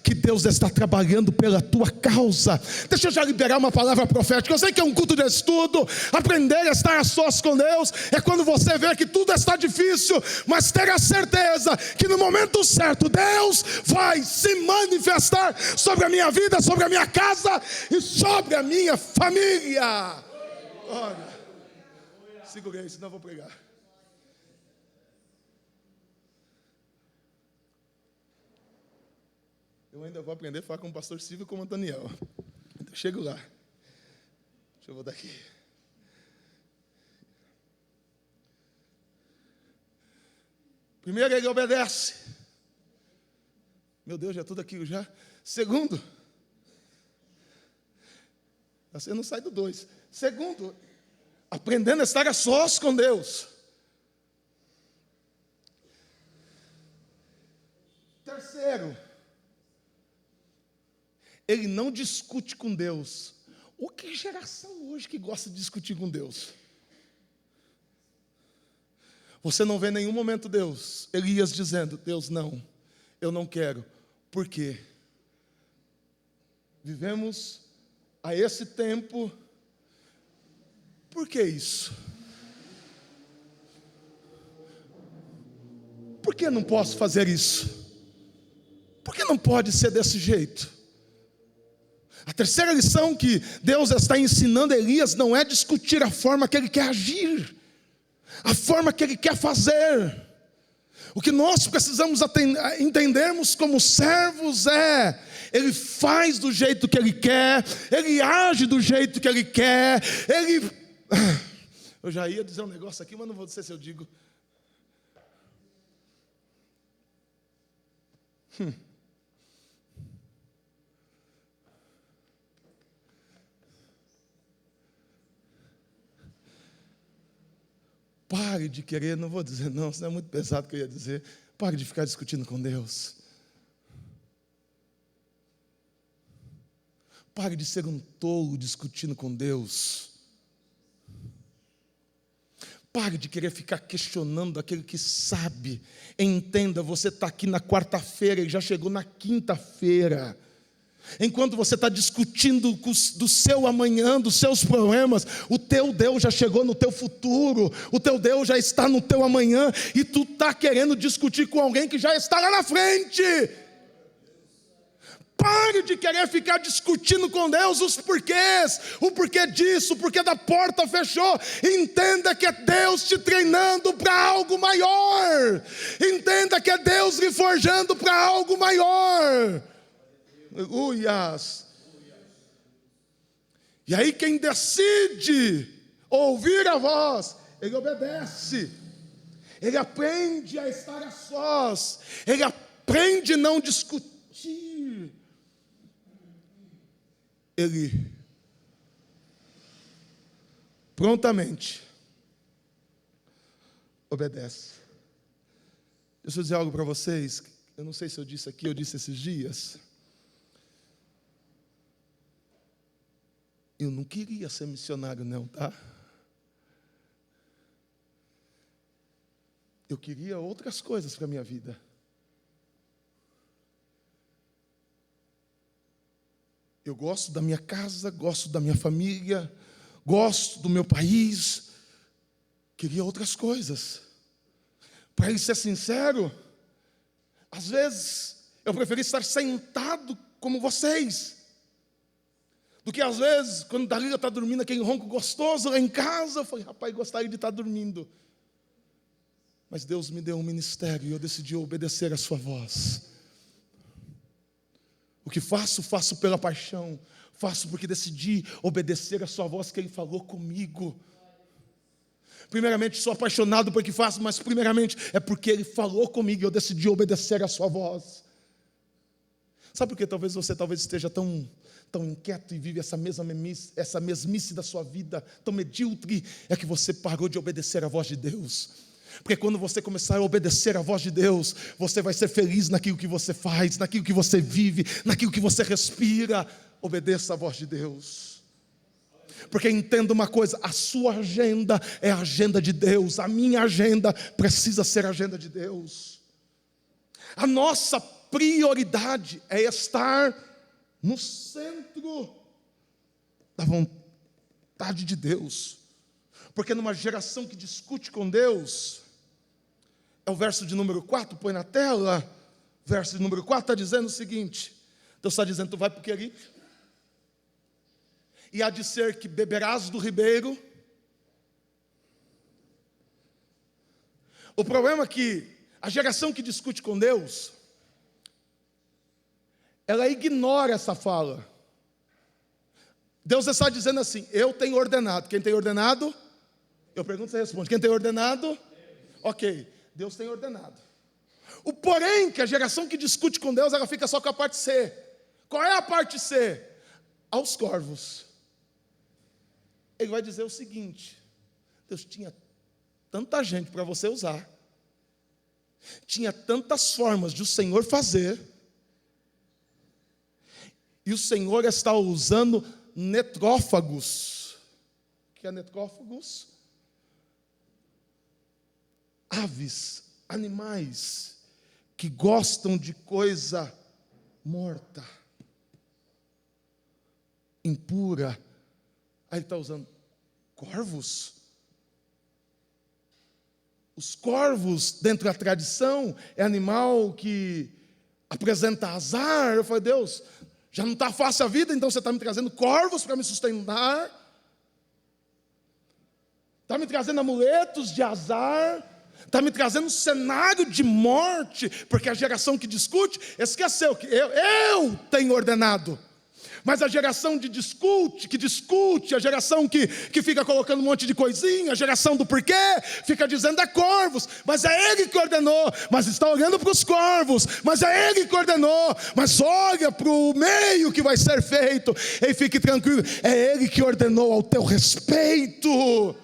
que Deus está trabalhando pela tua causa. Deixa eu já liberar uma palavra profética. Eu sei que é um culto de estudo. Aprender a estar a sós com Deus é quando você vê que tudo está difícil, mas ter a certeza que no momento certo Deus vai se manifestar sobre a minha vida, sobre a minha casa e sobre a minha família. Olha, segura aí, senão eu vou pregar. Eu ainda vou aprender a falar com o pastor Silvio e com o Daniel. Então chego lá. Deixa eu voltar aqui. Primeiro, ele obedece. Meu Deus, já tudo aquilo já. Segundo, você não sai do 2. Segundo, aprendendo a estar a sós com Deus. Terceiro, ele não discute com Deus. O que geração hoje que gosta de discutir com Deus? Você não vê em nenhum momento Deus, Elias dizendo, Deus não, eu não quero. Por quê? Vivemos a esse tempo. Por que isso? Por que não posso fazer isso? Por que não pode ser desse jeito? A terceira lição que Deus está ensinando a Elias não é discutir a forma que ele quer agir, a forma que ele quer fazer. O que nós precisamos entendermos como servos é, ele faz do jeito que ele quer, ele age do jeito que ele quer, ele... Eu já ia dizer um negócio aqui, mas não vou dizer se eu digo. Pare de querer, não vou dizer não, senão é muito pesado o que eu ia dizer. Pare de ficar discutindo com Deus. Pare de ser um tolo discutindo com Deus. Pare de querer ficar questionando aquele que sabe. Entenda, você está aqui na quarta-feira e já chegou na quinta-feira. Enquanto você está discutindo do seu amanhã, dos seus problemas, o teu Deus já chegou no teu futuro, o teu Deus já está no teu amanhã, e tu está querendo discutir com alguém que já está lá na frente. Pare de querer ficar discutindo com Deus os porquês, o porquê disso, o porquê da porta fechou. Entenda que é Deus te treinando para algo maior. Entenda que é Deus lhe forjando para algo maior. Aleluias. E aí quem decide ouvir a voz, ele obedece. Ele aprende a estar a sós. Ele aprende a não discutir. Ele prontamente obedece. Deixa eu dizer algo para vocês. Eu não sei se eu disse aqui, eu disse esses dias. Eu não queria ser missionário não, tá? Eu queria outras coisas para a minha vida. Eu gosto da minha casa, gosto da minha família, gosto do meu país. Queria outras coisas. Para ser sincero, às vezes eu preferi estar sentado como vocês, do que às vezes, quando Dalila está dormindo, aquele ronco gostoso lá em casa, eu falei, rapaz, gostaria de estar dormindo. Mas Deus me deu um ministério e eu decidi obedecer a sua voz. O que faço, faço pela paixão. Faço porque decidi obedecer a sua voz que Ele falou comigo. Primeiramente, sou apaixonado por que faço, mas primeiramente é porque Ele falou comigo e eu decidi obedecer a sua voz. Sabe por que talvez você esteja tão inquieto e vive essa mesmice da sua vida, tão medíocre? É que você parou de obedecer a voz de Deus. Porque quando você começar a obedecer a voz de Deus, você vai ser feliz naquilo que você faz, naquilo que você vive, naquilo que você respira. Obedeça a voz de Deus. Porque entenda uma coisa, a sua agenda é a agenda de Deus, a minha agenda precisa ser a agenda de Deus. A nossa prioridade é estar no centro da vontade de Deus. Porque numa geração que discute com Deus, é o verso de número 4, põe na tela, verso de número 4 está dizendo o seguinte, Deus está dizendo, tu vai para o Querite, e há de ser que beberás do ribeiro. O problema é que a geração que discute com Deus, ela ignora essa fala. Deus está dizendo assim, eu tenho ordenado. Quem tem ordenado? Eu pergunto, você responde. Quem tem ordenado? Ok, Deus tem ordenado. O porém, que a geração que discute com Deus, ela fica só com a parte C. Qual é a parte C? Aos corvos. Ele vai dizer o seguinte, Deus tinha tanta gente para você usar, tinha tantas formas de o Senhor fazer, e o Senhor está usando netrófagos. O que é netrófagos? Aves, animais, que gostam de coisa morta, impura. Aí ele está usando corvos. Os corvos, dentro da tradição, é animal que apresenta azar. Eu falei, Deus, já não está fácil a vida, então você está me trazendo corvos para me sustentar? Está me trazendo amuletos de azar? Está me trazendo um cenário de morte? Porque a geração que discute, esqueceu que eu tenho ordenado. Mas a geração que discute, a geração que fica colocando um monte de coisinha, a geração do porquê, fica dizendo é corvos, mas é Ele que ordenou, mas está olhando para os corvos, mas é Ele que ordenou, mas olha para o meio que vai ser feito, e fique tranquilo, é Ele que ordenou ao teu respeito.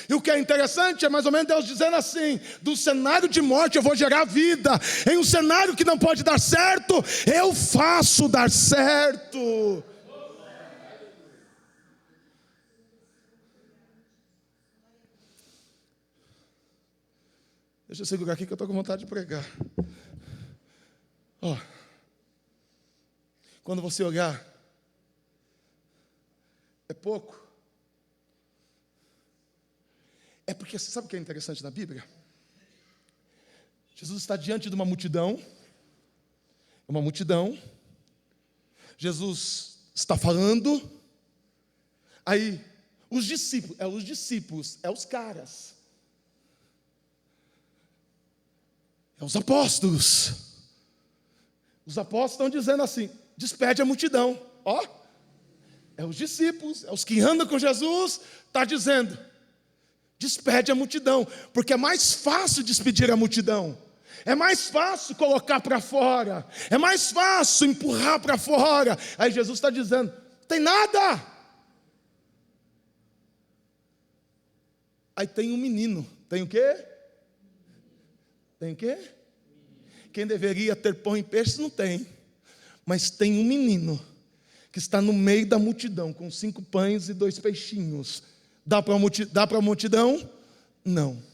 E o que é interessante é mais ou menos Deus dizendo assim, do cenário de morte eu vou gerar vida, em um cenário que não pode dar certo, eu faço dar certo. Deixa eu segurar aqui que eu estou com vontade de pregar. Quando você olhar, é pouco. É porque, você sabe o que é interessante na Bíblia? Jesus está diante de uma multidão. Jesus está falando. Aí, os discípulos, é os caras. É os apóstolos. Os apóstolos estão dizendo assim, despede a multidão. É os discípulos, é os que andam com Jesus, está dizendo, despede a multidão, porque é mais fácil despedir a multidão, é mais fácil colocar para fora, é mais fácil empurrar para fora. Aí Jesus está dizendo, tem nada, Aí tem um menino. Tem o quê? Tem o quê? Quem deveria ter pão e peixe não tem. Mas tem um menino que está no meio da multidão, com 5 pães e 2 peixinhos. Dá para a multidão? Não.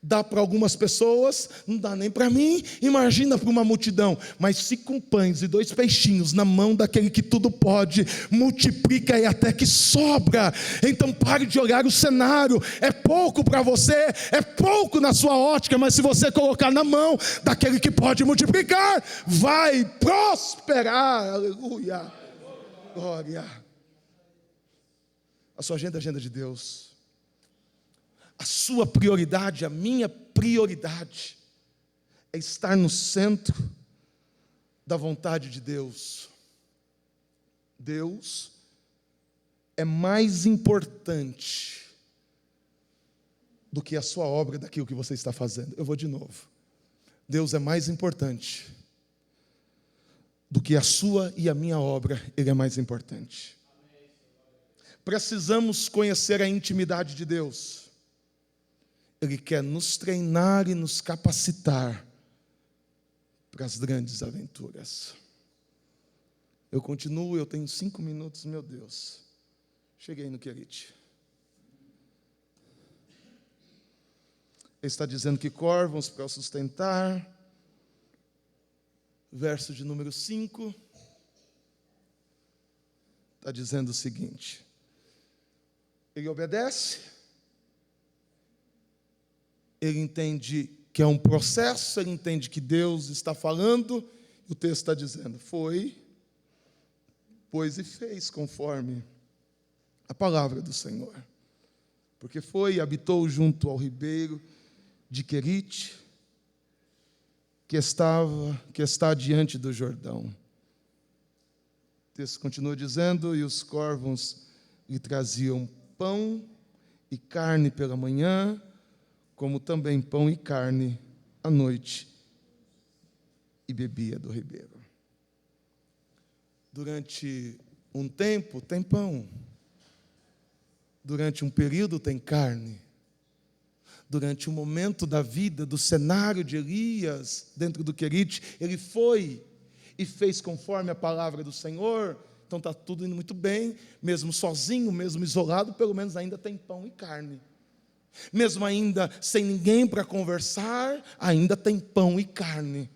Dá para algumas pessoas, não dá nem para mim, imagina para uma multidão. Mas 5 pães e 2 peixinhos na mão daquele que tudo pode, multiplica e até que sobra. Então pare de olhar o cenário, é pouco para você, é pouco na sua ótica, mas se você colocar na mão daquele que pode multiplicar, vai prosperar. Aleluia, glória. A sua agenda é a agenda de Deus. A sua prioridade, a minha prioridade, é estar no centro da vontade de Deus. Deus é mais importante do que a sua obra, daquilo que você está fazendo. Eu vou de novo. Deus é mais importante do que a sua e a minha obra, Ele é mais importante. Precisamos conhecer a intimidade de Deus. Ele quer nos treinar e nos capacitar para as grandes aventuras. Eu continuo, eu tenho 5 minutos, meu Deus. Cheguei no Querite. Ele está dizendo que corvos para o sustentar. Verso de número 5. Está dizendo o seguinte. Ele obedece. Ele entende que é um processo, ele entende que Deus está falando, e o texto está dizendo, foi, pois e fez conforme a palavra do Senhor. Porque foi e habitou junto ao ribeiro de Querite, que está diante do Jordão. O texto continua dizendo, e os corvos lhe traziam pão e carne pela manhã, como também pão e carne à noite, e bebia do ribeiro. Durante um tempo tem pão, durante um período tem carne, durante um momento da vida, do cenário de Elias, dentro do Querite, ele foi e fez conforme a palavra do Senhor. Então está tudo indo muito bem, mesmo sozinho, mesmo isolado, pelo menos ainda tem pão e carne. Mesmo ainda sem ninguém para conversar, ainda tem pão e carne.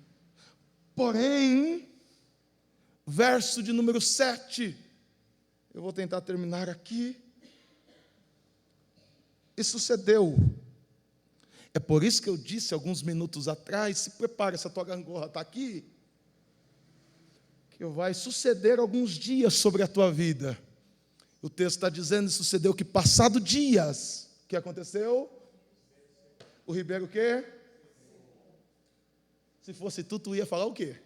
Porém, verso de número 7, eu vou tentar terminar aqui. E sucedeu. É por isso que eu disse alguns minutos atrás, se prepare, essa tua gangorra está aqui, que vai suceder alguns dias sobre a tua vida. O texto está dizendo, sucedeu que passado dias, o que aconteceu? O ribeiro o quê? Se fosse tu ia falar o quê?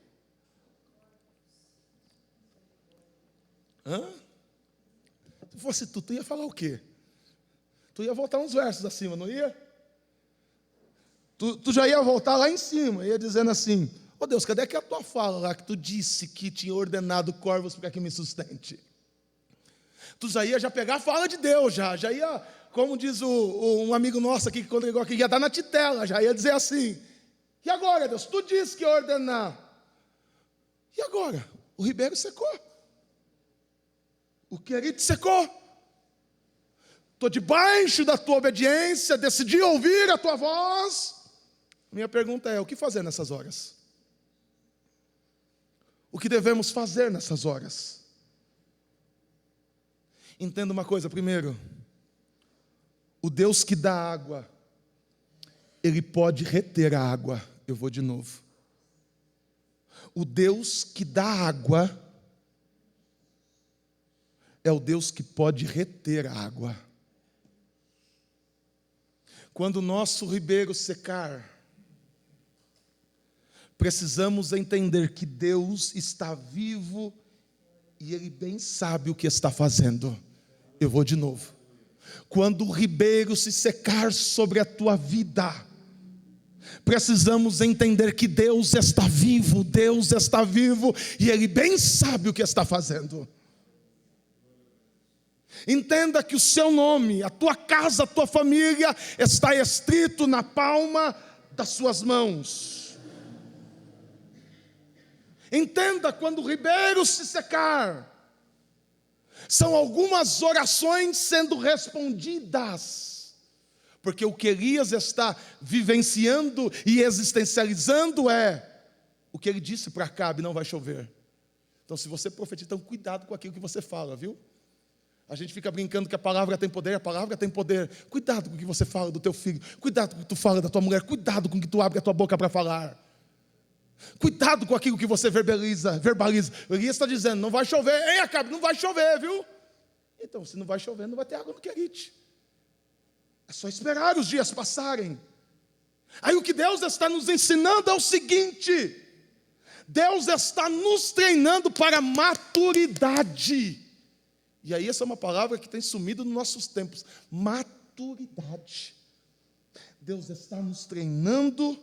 Se fosse tu ia falar o quê? Tu ia voltar uns versos acima, não ia? Tu já ia voltar lá em cima, ia dizendo assim, ô Deus, cadê que a tua fala lá que tu disse que tinha ordenado corvos para que me sustente? Tu já ia pegar a fala de Deus, já ia, como diz um amigo nosso aqui, que quando chegou aqui, ia dar na titela, já ia dizer assim, e agora, Deus, tu disse que ia ordenar, e agora? O ribeiro secou, o Querite secou, estou debaixo da tua obediência, decidi ouvir a tua voz. Minha pergunta é, o que fazer nessas horas? O que devemos fazer nessas horas? Entenda uma coisa primeiro, o Deus que dá água, Ele pode reter a água. Eu vou de novo. O Deus que dá água, é o Deus que pode reter a água. Quando o nosso ribeiro secar, precisamos entender que Deus está vivo e Ele bem sabe o que está fazendo. Eu vou de novo. Quando o ribeiro se secar sobre a tua vida, precisamos entender que Deus está vivo e Ele bem sabe o que está fazendo. Entenda que o seu nome, a tua casa, a tua família está escrito na palma das suas mãos. Entenda, quando o ribeiro se secar, são algumas orações sendo respondidas, porque o que Elias está vivenciando e existencializando é o que ele disse para Acabe: não vai chover. Então, se você profetiza, então cuidado com aquilo que você fala, viu? A gente fica brincando que a palavra tem poder, a palavra tem poder. Cuidado com o que você fala do teu filho, cuidado com o que tu fala da tua mulher, cuidado com o que tu abre a tua boca para falar. Cuidado com aquilo que você verbaliza. Elias está dizendo: não vai chover. Ei, Acabe, não vai chover, viu? Então, se não vai chover, não vai ter água no Querite. É só esperar os dias passarem. Aí o que Deus está nos ensinando é o seguinte: Deus está nos treinando para maturidade. E aí essa é uma palavra que tem sumido nos nossos tempos. Maturidade. Deus está nos treinando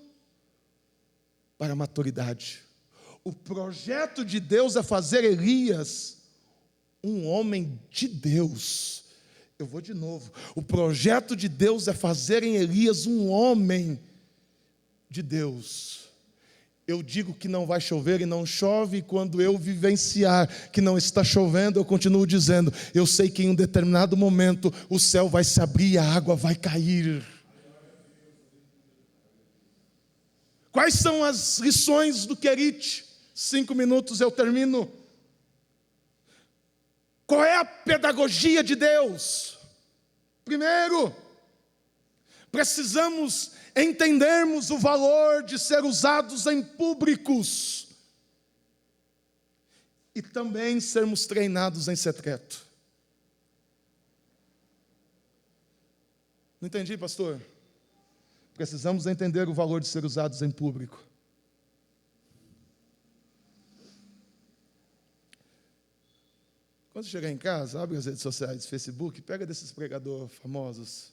para a maturidade. O projeto de Deus é fazer Elias um homem de Deus. Eu vou de novo. O projeto de Deus é fazer em Elias um homem de Deus. Eu digo que não vai chover e não chove, e quando eu vivenciar que não está chovendo, eu continuo dizendo: eu sei que em um determinado momento o céu vai se abrir e a água vai cair. Quais são as lições do Querite? 5 minutos eu termino. Qual é a pedagogia de Deus? Primeiro, precisamos entendermos o valor de ser usados em públicos e também sermos treinados em secreto. Não entendi, pastor? Precisamos entender o valor de ser usados em público. Quando chegar em casa, abre as redes sociais, Facebook, pega desses pregadores famosos.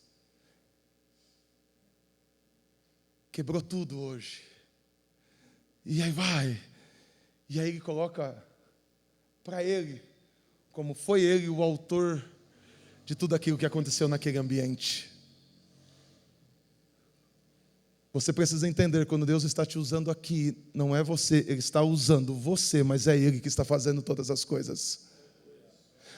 Quebrou tudo hoje. E aí vai. E aí ele coloca para ele, como foi ele o autor de tudo aquilo que aconteceu naquele ambiente. Você precisa entender, quando Deus está te usando aqui, não é você, Ele está usando você, mas é Ele que está fazendo todas as coisas.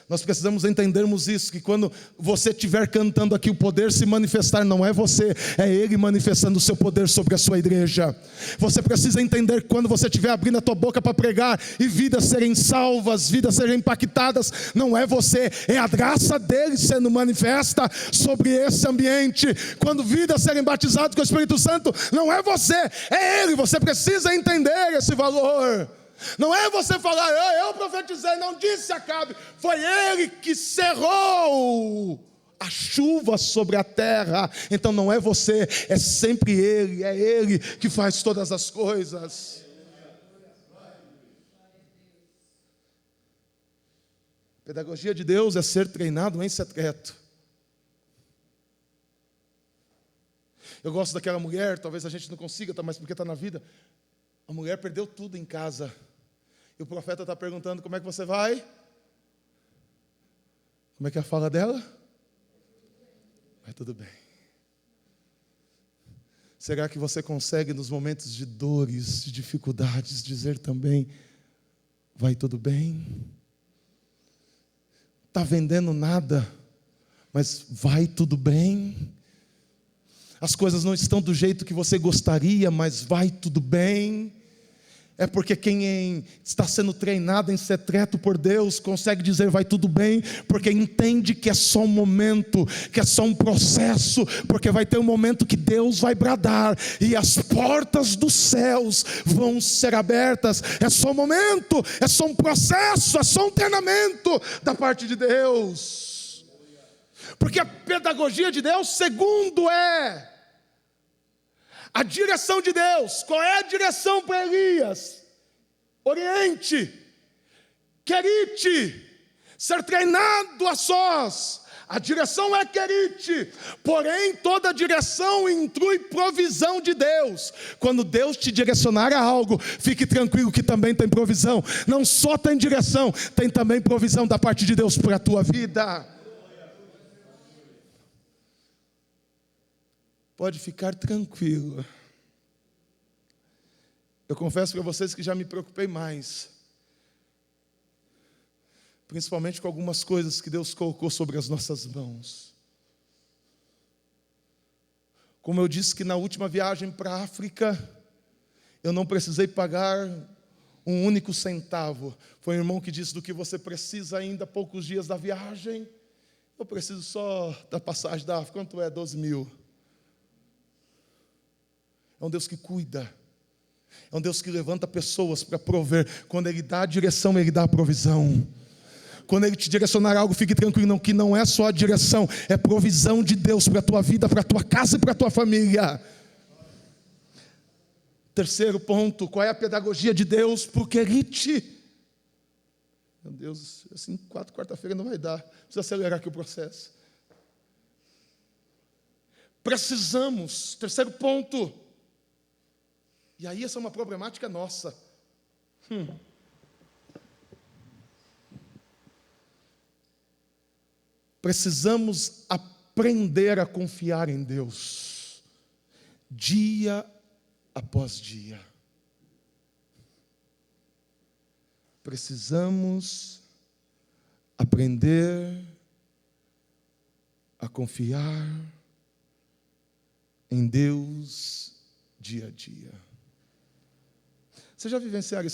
Nós precisamos entendermos isso, que quando você estiver cantando aqui, o poder se manifestar não é você, é Ele manifestando o seu poder sobre a sua igreja. Você precisa entender que quando você estiver abrindo a tua boca para pregar e vidas serem salvas, vidas serem impactadas, não é você, é a graça dele sendo manifesta sobre esse ambiente. Quando vidas serem batizadas com o Espírito Santo, não é você, é Ele. Você precisa entender esse valor. Não é você falar: eu profetizei, não disse Acabe. Foi ele que cerrou a chuva sobre a terra. Então não é você, é sempre Ele. É Ele que faz todas as coisas. A pedagogia de Deus é ser treinado em secreto. Eu gosto daquela mulher, talvez a gente não consiga, mas porque está na vida. A mulher perdeu tudo em casa. E o profeta está perguntando: como é que você vai? Como é que é a fala dela? Vai tudo bem. Será que você consegue, nos momentos de dores, de dificuldades, dizer também: vai tudo bem? Está vendendo nada, mas vai tudo bem? As coisas não estão do jeito que você gostaria, mas vai tudo bem? É porque quem está sendo treinado em secreto por Deus consegue dizer vai tudo bem, porque entende que é só um momento, que é só um processo, porque vai ter um momento que Deus vai bradar e as portas dos céus vão ser abertas. É só um momento, é só um processo, é só um treinamento da parte de Deus. Porque a pedagogia de Deus, segundo, é a direção de Deus. Qual é a direção para Elias? Oriente, Querite, ser treinado a sós. A direção é Querite, porém toda direção inclui provisão de Deus. Quando Deus te direcionar a algo, fique tranquilo que também tem provisão. Não só tem direção, tem também provisão da parte de Deus para a tua vida. pode ficar tranquilo. Eu confesso para vocês que já me preocupei mais, principalmente com algumas coisas que Deus colocou sobre as nossas mãos. Como eu disse que na última viagem para a África, eu não precisei pagar um único centavo. Foi um irmão que disse: do que você precisa ainda, poucos dias da viagem, eu preciso só da passagem da África. Quanto é? 12 mil. É um Deus que cuida. É um Deus que levanta pessoas para prover. Quando Ele dá a direção, Ele dá a provisão. Quando Ele te direcionar algo, fique tranquilo, não, que não é só a direção, é provisão de Deus para a tua vida, para a tua casa e para a tua família. Terceiro ponto, qual é a pedagogia de Deus para o querite? Meu Deus, assim, quarta-feira não vai dar, precisa acelerar aqui o processo. Precisamos, terceiro ponto, e aí essa é uma problemática nossa. Precisamos aprender a confiar em Deus, dia após dia. Precisamos aprender a confiar em Deus dia a dia. Vocês já vivenciaram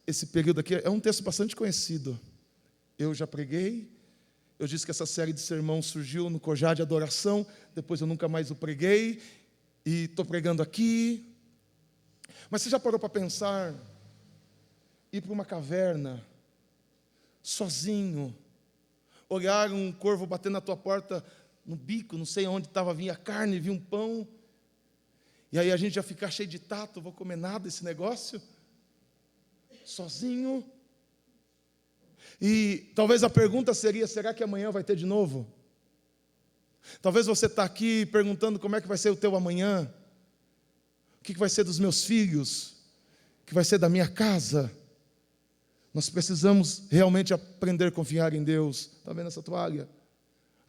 esse período aqui? É um texto bastante conhecido. Eu já preguei. Eu disse que essa série de sermão surgiu no Cojá de Adoração. Depois eu nunca mais o preguei. E estou pregando aqui. Mas você já parou para pensar, ir para uma caverna, sozinho, olhar um corvo batendo na tua porta, no bico, não sei onde estava, vinha carne, vinha um pão, e aí a gente já fica cheio de tato, vou comer nada esse negócio, sozinho. E talvez a pergunta seria: será que amanhã vai ter de novo? Talvez você está aqui perguntando como é que vai ser o teu amanhã. O que vai ser dos meus filhos? O que vai ser da minha casa? Nós precisamos realmente aprender a confiar em Deus. Está vendo essa toalha?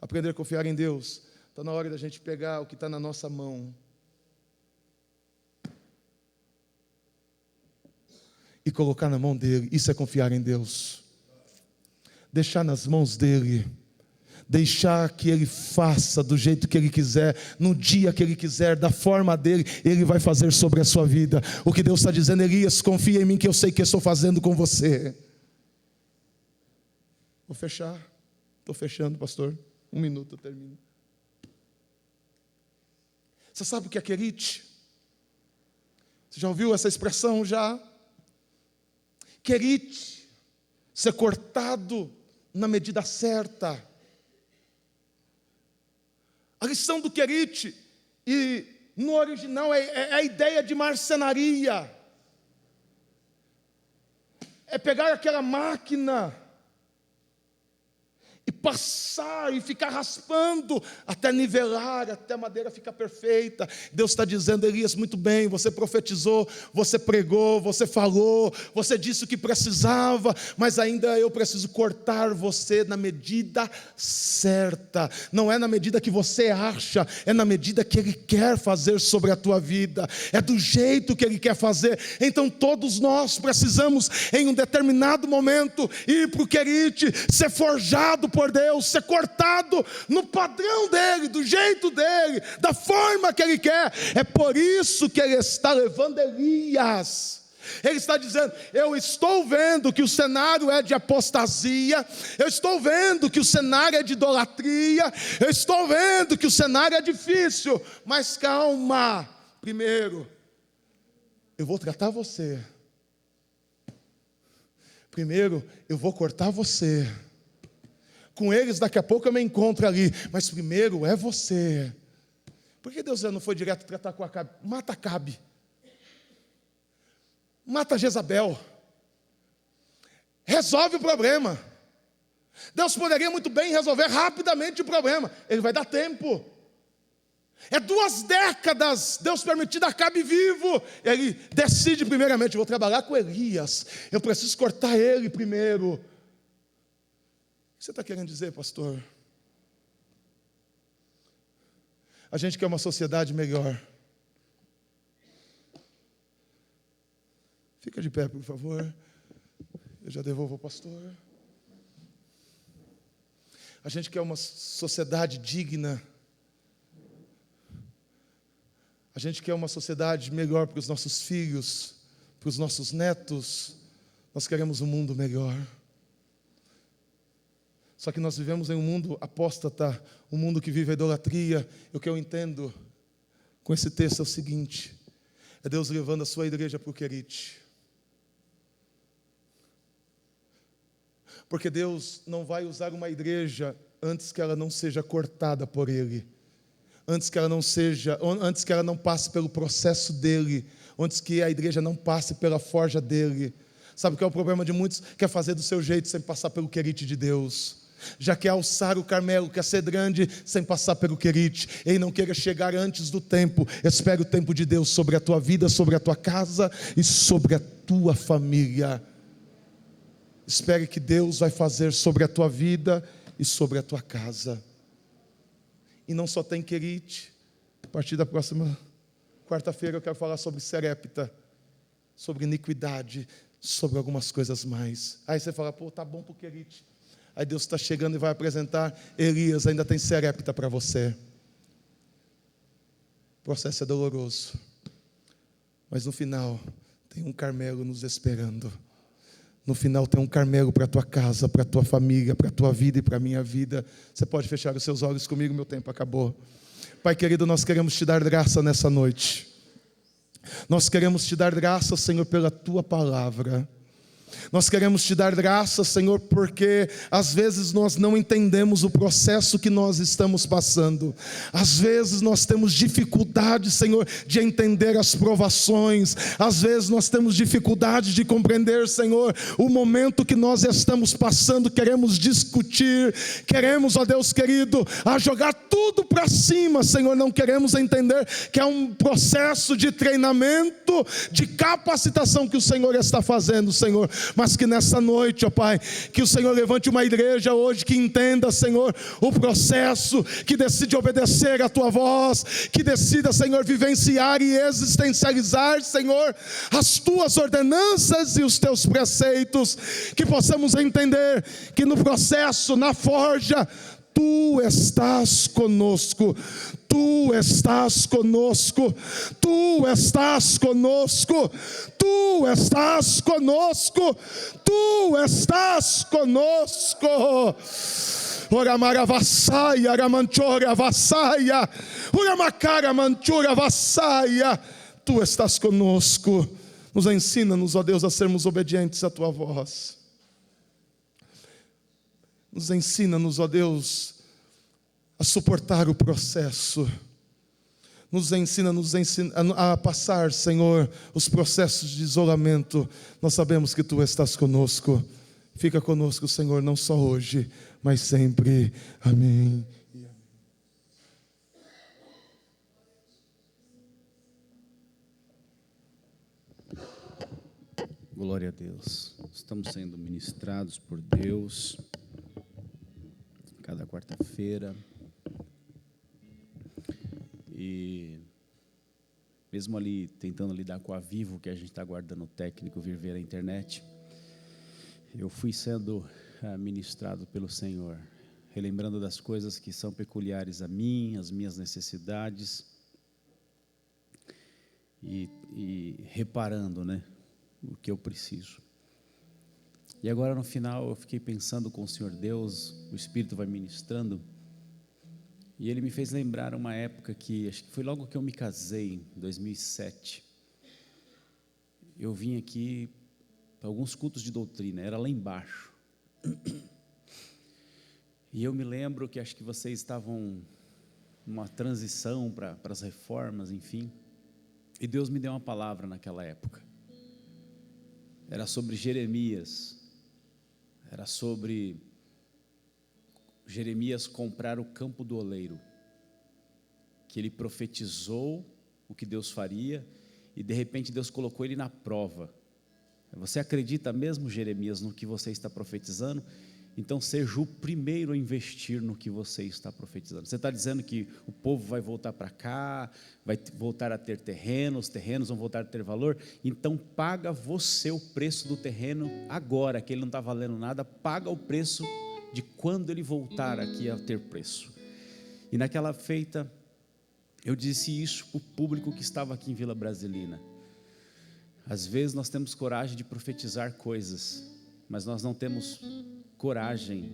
Aprender a confiar em Deus. Está na hora da gente pegar o que está na nossa mão e colocar na mão dEle. Isso é confiar em Deus. Deixar nas mãos dEle. Deixar que Ele faça do jeito que Ele quiser, no dia que Ele quiser, da forma dEle, Ele vai fazer sobre a sua vida. O que Deus está dizendo: Elias, confia em mim que eu sei o que eu estou fazendo com você. Vou fechar. Estou fechando, pastor. 1 minuto eu termino. Você sabe o que é querite? Você já ouviu essa expressão já? Querite, ser cortado na medida certa. A lição do querite, e no original é a ideia de marcenaria. É pegar aquela máquina e passar e ficar raspando até nivelar, até a madeira ficar perfeita. Deus está dizendo: Elias, muito bem, você profetizou, você pregou, você falou, você disse o que precisava, mas ainda eu preciso cortar você na medida certa. Não é na medida que você acha, é na medida que Ele quer fazer sobre a tua vida, é do jeito que Ele quer fazer. Então todos nós precisamos, em um determinado momento, ir para o querite, ser forjado por Deus, ser cortado no padrão dEle, do jeito dEle, da forma que Ele quer. É por isso que Ele está levando Elias. Ele está dizendo: eu estou vendo que o cenário é de apostasia, eu estou vendo que o cenário é de idolatria, eu estou vendo que o cenário é difícil, mas calma, primeiro, eu vou tratar você, primeiro eu vou cortar você. Com eles daqui a pouco eu me encontro ali, mas primeiro é você. Por que Deus já não foi direto tratar com Acabe? Mata Acabe, mata Jezabel, resolve o problema. Deus poderia muito bem resolver rapidamente o problema, Ele vai dar tempo. É 2 décadas Deus permitindo Acabe vivo. Ele decide primeiramente: eu vou trabalhar com Elias, eu preciso cortar ele primeiro. O que você está querendo dizer, pastor? A gente quer uma sociedade melhor. Fica de pé, por favor. Eu já devolvo ao pastor. A gente quer uma sociedade digna. A gente quer uma sociedade melhor para os nossos filhos, para os nossos netos. Nós queremos um mundo melhor. Só que nós vivemos em um mundo apóstata, um mundo que vive a idolatria. E o que eu entendo com esse texto é o seguinte: é Deus levando a sua igreja para o Querite. Porque Deus não vai usar uma igreja antes que ela não seja cortada por Ele, antes que ela não passe pelo processo dEle, antes que a igreja não passe pela forja dEle. Sabe qual é o problema de muitos? Quer fazer do seu jeito sem passar pelo Querite de Deus. Já quer alçar o Carmelo, quer ser grande sem passar pelo Querite. Ele não queira chegar antes do tempo. Espere o tempo de Deus sobre a tua vida, sobre a tua casa e sobre a tua família. Espere que Deus vai fazer sobre a tua vida e sobre a tua casa. E não só tem Querite. A partir da próxima quarta-feira eu quero falar sobre Serepta, sobre iniquidade, sobre algumas coisas mais. Aí você fala, pô, tá bom pro Querite. Aí Deus está chegando e vai apresentar: Elias, ainda tem Serepta para você. O processo é doloroso, mas no final tem um Carmelo nos esperando. No final tem um Carmelo para a tua casa, para a tua família, para a tua vida e para a minha vida. Você pode fechar os seus olhos comigo, meu tempo acabou. Pai querido, nós queremos te dar graça nessa noite. Nós queremos te dar graça, Senhor, pela tua palavra. Nós queremos te dar graça, Senhor, porque às vezes nós não entendemos o processo que nós estamos passando. Às vezes nós temos dificuldade, Senhor, de entender as provações. Às vezes nós temos dificuldade de compreender, Senhor, o momento que nós estamos passando. Queremos discutir, queremos, ó Deus querido, a jogar tudo para cima, Senhor. Não queremos entender que é um processo de treinamento, de capacitação que o Senhor está fazendo, Senhor. Mas que nessa noite, ó Pai, que o Senhor levante uma igreja hoje que entenda, Senhor, o processo, que decide obedecer a Tua voz, que decida, Senhor, vivenciar e existencializar, Senhor, as Tuas ordenanças e os Teus preceitos, que possamos entender que no processo, na forja, Tu estás conosco. Tu estás conosco, Tu estás conosco, Tu estás conosco, Tu estás conosco. Oramara vassaia, aramanchora vassaia, oramacara manchura vassaia. Tu estás conosco. Nos ensina-nos, ó Deus, a sermos obedientes à Tua voz. Nos ensina-nos, ó Deus, a suportar o processo. Nos ensina a passar, Senhor, os processos de isolamento. Nós sabemos que Tu estás conosco. Fica conosco, Senhor, não só hoje, mas sempre. Amém. Glória a Deus. Estamos sendo ministrados por Deus cada quarta-feira. E mesmo ali tentando lidar com a Vivo, que a gente está aguardando o técnico vir ver a internet, eu fui sendo ministrado pelo Senhor, relembrando das coisas que são peculiares a mim, as minhas necessidades, e reparando, né, o que eu preciso. E agora no final eu fiquei pensando com o Senhor Deus, o Espírito vai ministrando, e Ele me fez lembrar uma época que, acho que foi logo que eu me casei, em 2007. Eu vim aqui para alguns cultos de doutrina, era lá embaixo. E eu me lembro que acho que vocês estavam numa transição para as reformas, enfim. E Deus me deu uma palavra naquela época. Era sobre Jeremias. Era sobre Jeremias comprar o campo do oleiro, que ele profetizou o que Deus faria, e de repente Deus colocou ele na prova. Você acredita mesmo, Jeremias, no que você está profetizando? Então seja o primeiro a investir no que você está profetizando. Você está dizendo que o povo vai voltar para cá, vai voltar a ter terreno, os terrenos vão voltar a ter valor, então paga você o preço do terreno agora, que ele não está valendo nada, paga o preço de quando ele voltar aqui a ter preço. E naquela feita, eu disse isso para o público que estava aqui em Vila Brasilina. Às vezes nós temos coragem de profetizar coisas, mas nós não temos coragem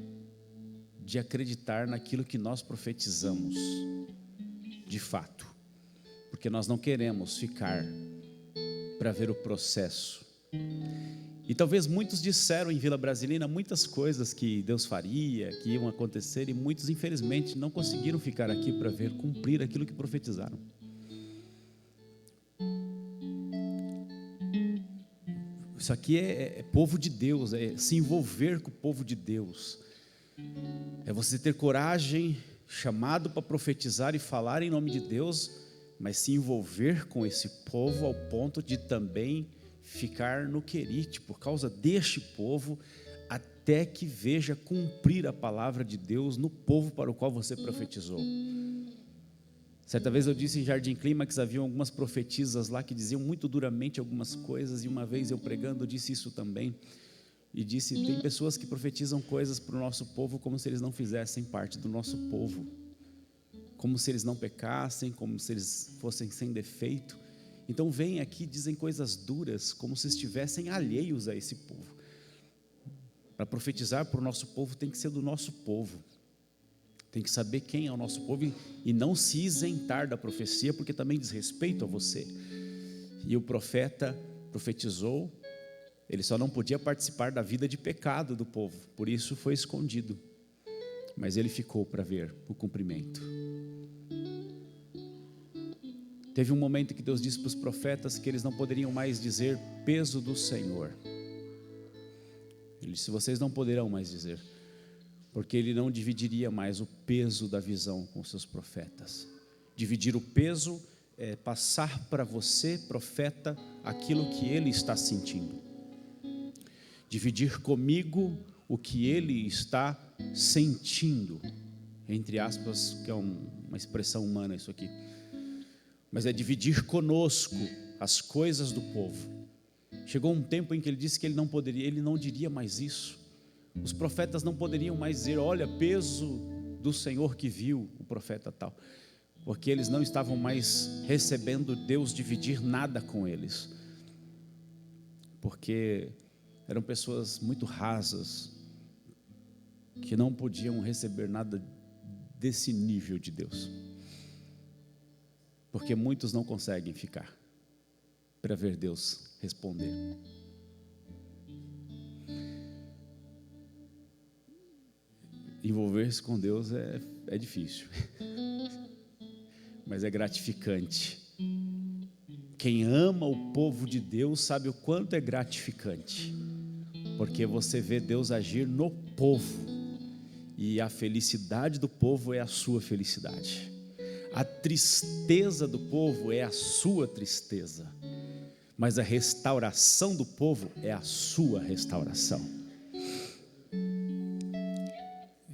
de acreditar naquilo que nós profetizamos, de fato, porque nós não queremos ficar para ver o processo. E talvez muitos disseram em Vila Brasilina muitas coisas que Deus faria, que iam acontecer, e muitos infelizmente não conseguiram ficar aqui para ver cumprir aquilo que profetizaram. Isso aqui é povo de Deus, é se envolver com o povo de Deus, é você ter coragem, chamado para profetizar e falar em nome de Deus, mas se envolver com esse povo ao ponto de também ficar no querite por causa deste povo, até que veja cumprir a palavra de Deus no povo para o qual você profetizou. Certa vez eu disse em Jardim Clímax, havia algumas profetisas lá que diziam muito duramente algumas coisas, e uma vez eu pregando, eu disse isso também, e disse, tem pessoas que profetizam coisas para o nosso povo como se eles não fizessem parte do nosso povo, como se eles não pecassem, como se eles fossem sem defeito. Então vêm aqui e dizem coisas duras, como se estivessem alheios a esse povo. Para profetizar para o nosso povo tem que ser do nosso povo. Tem que saber quem é o nosso povo e não se isentar da profecia, porque também diz respeito a você. E o profeta profetizou, ele só não podia participar da vida de pecado do povo, por isso foi escondido. Mas ele ficou para ver o cumprimento. Teve um momento que Deus disse para os profetas que eles não poderiam mais dizer peso do Senhor. Ele disse, vocês não poderão mais dizer, porque ele não dividiria mais o peso da visão com seus profetas. Dividir o peso é passar para você, profeta, aquilo que ele está sentindo. Dividir comigo o que ele está sentindo, entre aspas, que é uma expressão humana isso aqui. Mas é dividir conosco as coisas do povo. Chegou um tempo em que ele disse que ele não poderia, ele não diria mais isso. Os profetas não poderiam mais dizer, olha, peso do Senhor que viu o profeta tal, porque eles não estavam mais recebendo Deus dividir nada com eles, porque eram pessoas muito rasas, que não podiam receber nada desse nível de Deus, porque muitos não conseguem ficar para ver Deus responder. Envolver-se com Deus é difícil, mas é gratificante. Quem ama o povo de Deus sabe o quanto é gratificante, porque você vê Deus agir no povo, e a felicidade do povo é a sua felicidade, a tristeza do povo é a sua tristeza, mas a restauração do povo é a sua restauração.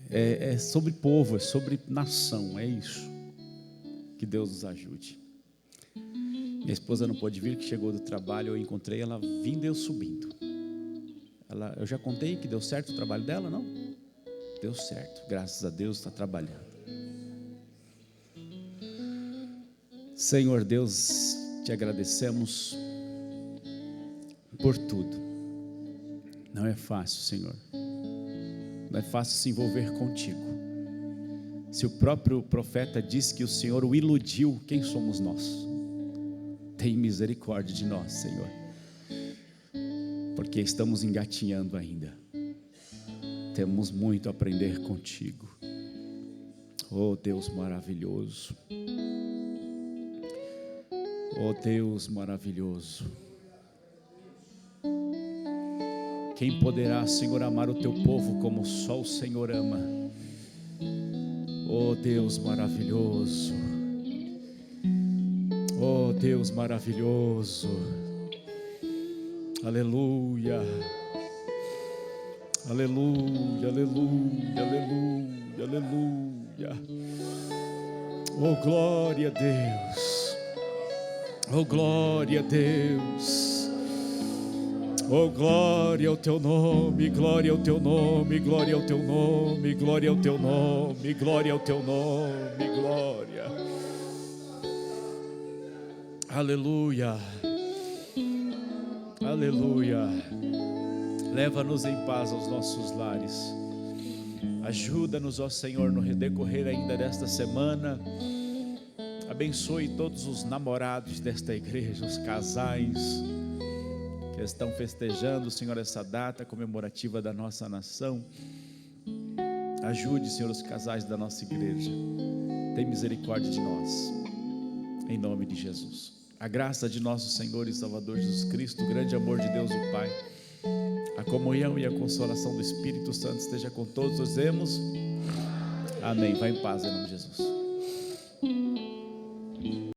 É sobre povo, é sobre nação, é isso. Que Deus nos ajude. Minha esposa não pôde vir, que chegou do trabalho, eu encontrei ela vindo e eu subindo. Eu já contei que deu certo o trabalho dela, não? Deu certo, graças a Deus está trabalhando. Senhor Deus, te agradecemos por tudo. Não é fácil, Senhor. Não é fácil se envolver contigo. Se o próprio profeta disse que o Senhor o iludiu, quem somos nós? Tem misericórdia de nós, Senhor, porque estamos engatinhando ainda. Temos muito a aprender contigo. Oh Deus maravilhoso, oh Deus maravilhoso. Quem poderá, Senhor, amar o teu povo como só o Senhor ama? Oh Deus maravilhoso, oh Deus maravilhoso, aleluia, Aleluia, aleluia, aleluia, aleluia. Oh, glória a Deus. Oh, glória a Deus. Oh, glória ao teu nome, glória ao teu nome, glória ao teu nome, glória ao teu nome, glória ao teu nome, glória. Aleluia. Aleluia. Leva-nos em paz aos nossos lares. Ajuda-nos, ó Senhor, no decorrer ainda desta semana. Abençoe todos os namorados desta igreja, os casais que estão festejando, Senhor, essa data comemorativa da nossa nação. Ajude, Senhor, os casais da nossa igreja. Tem misericórdia de nós, em nome de Jesus. A graça de nosso Senhor e Salvador Jesus Cristo, o grande amor de Deus o Pai, a comunhão e a consolação do Espírito Santo esteja com todos. Nós dizemos amém. Vai em paz, em nome de Jesus.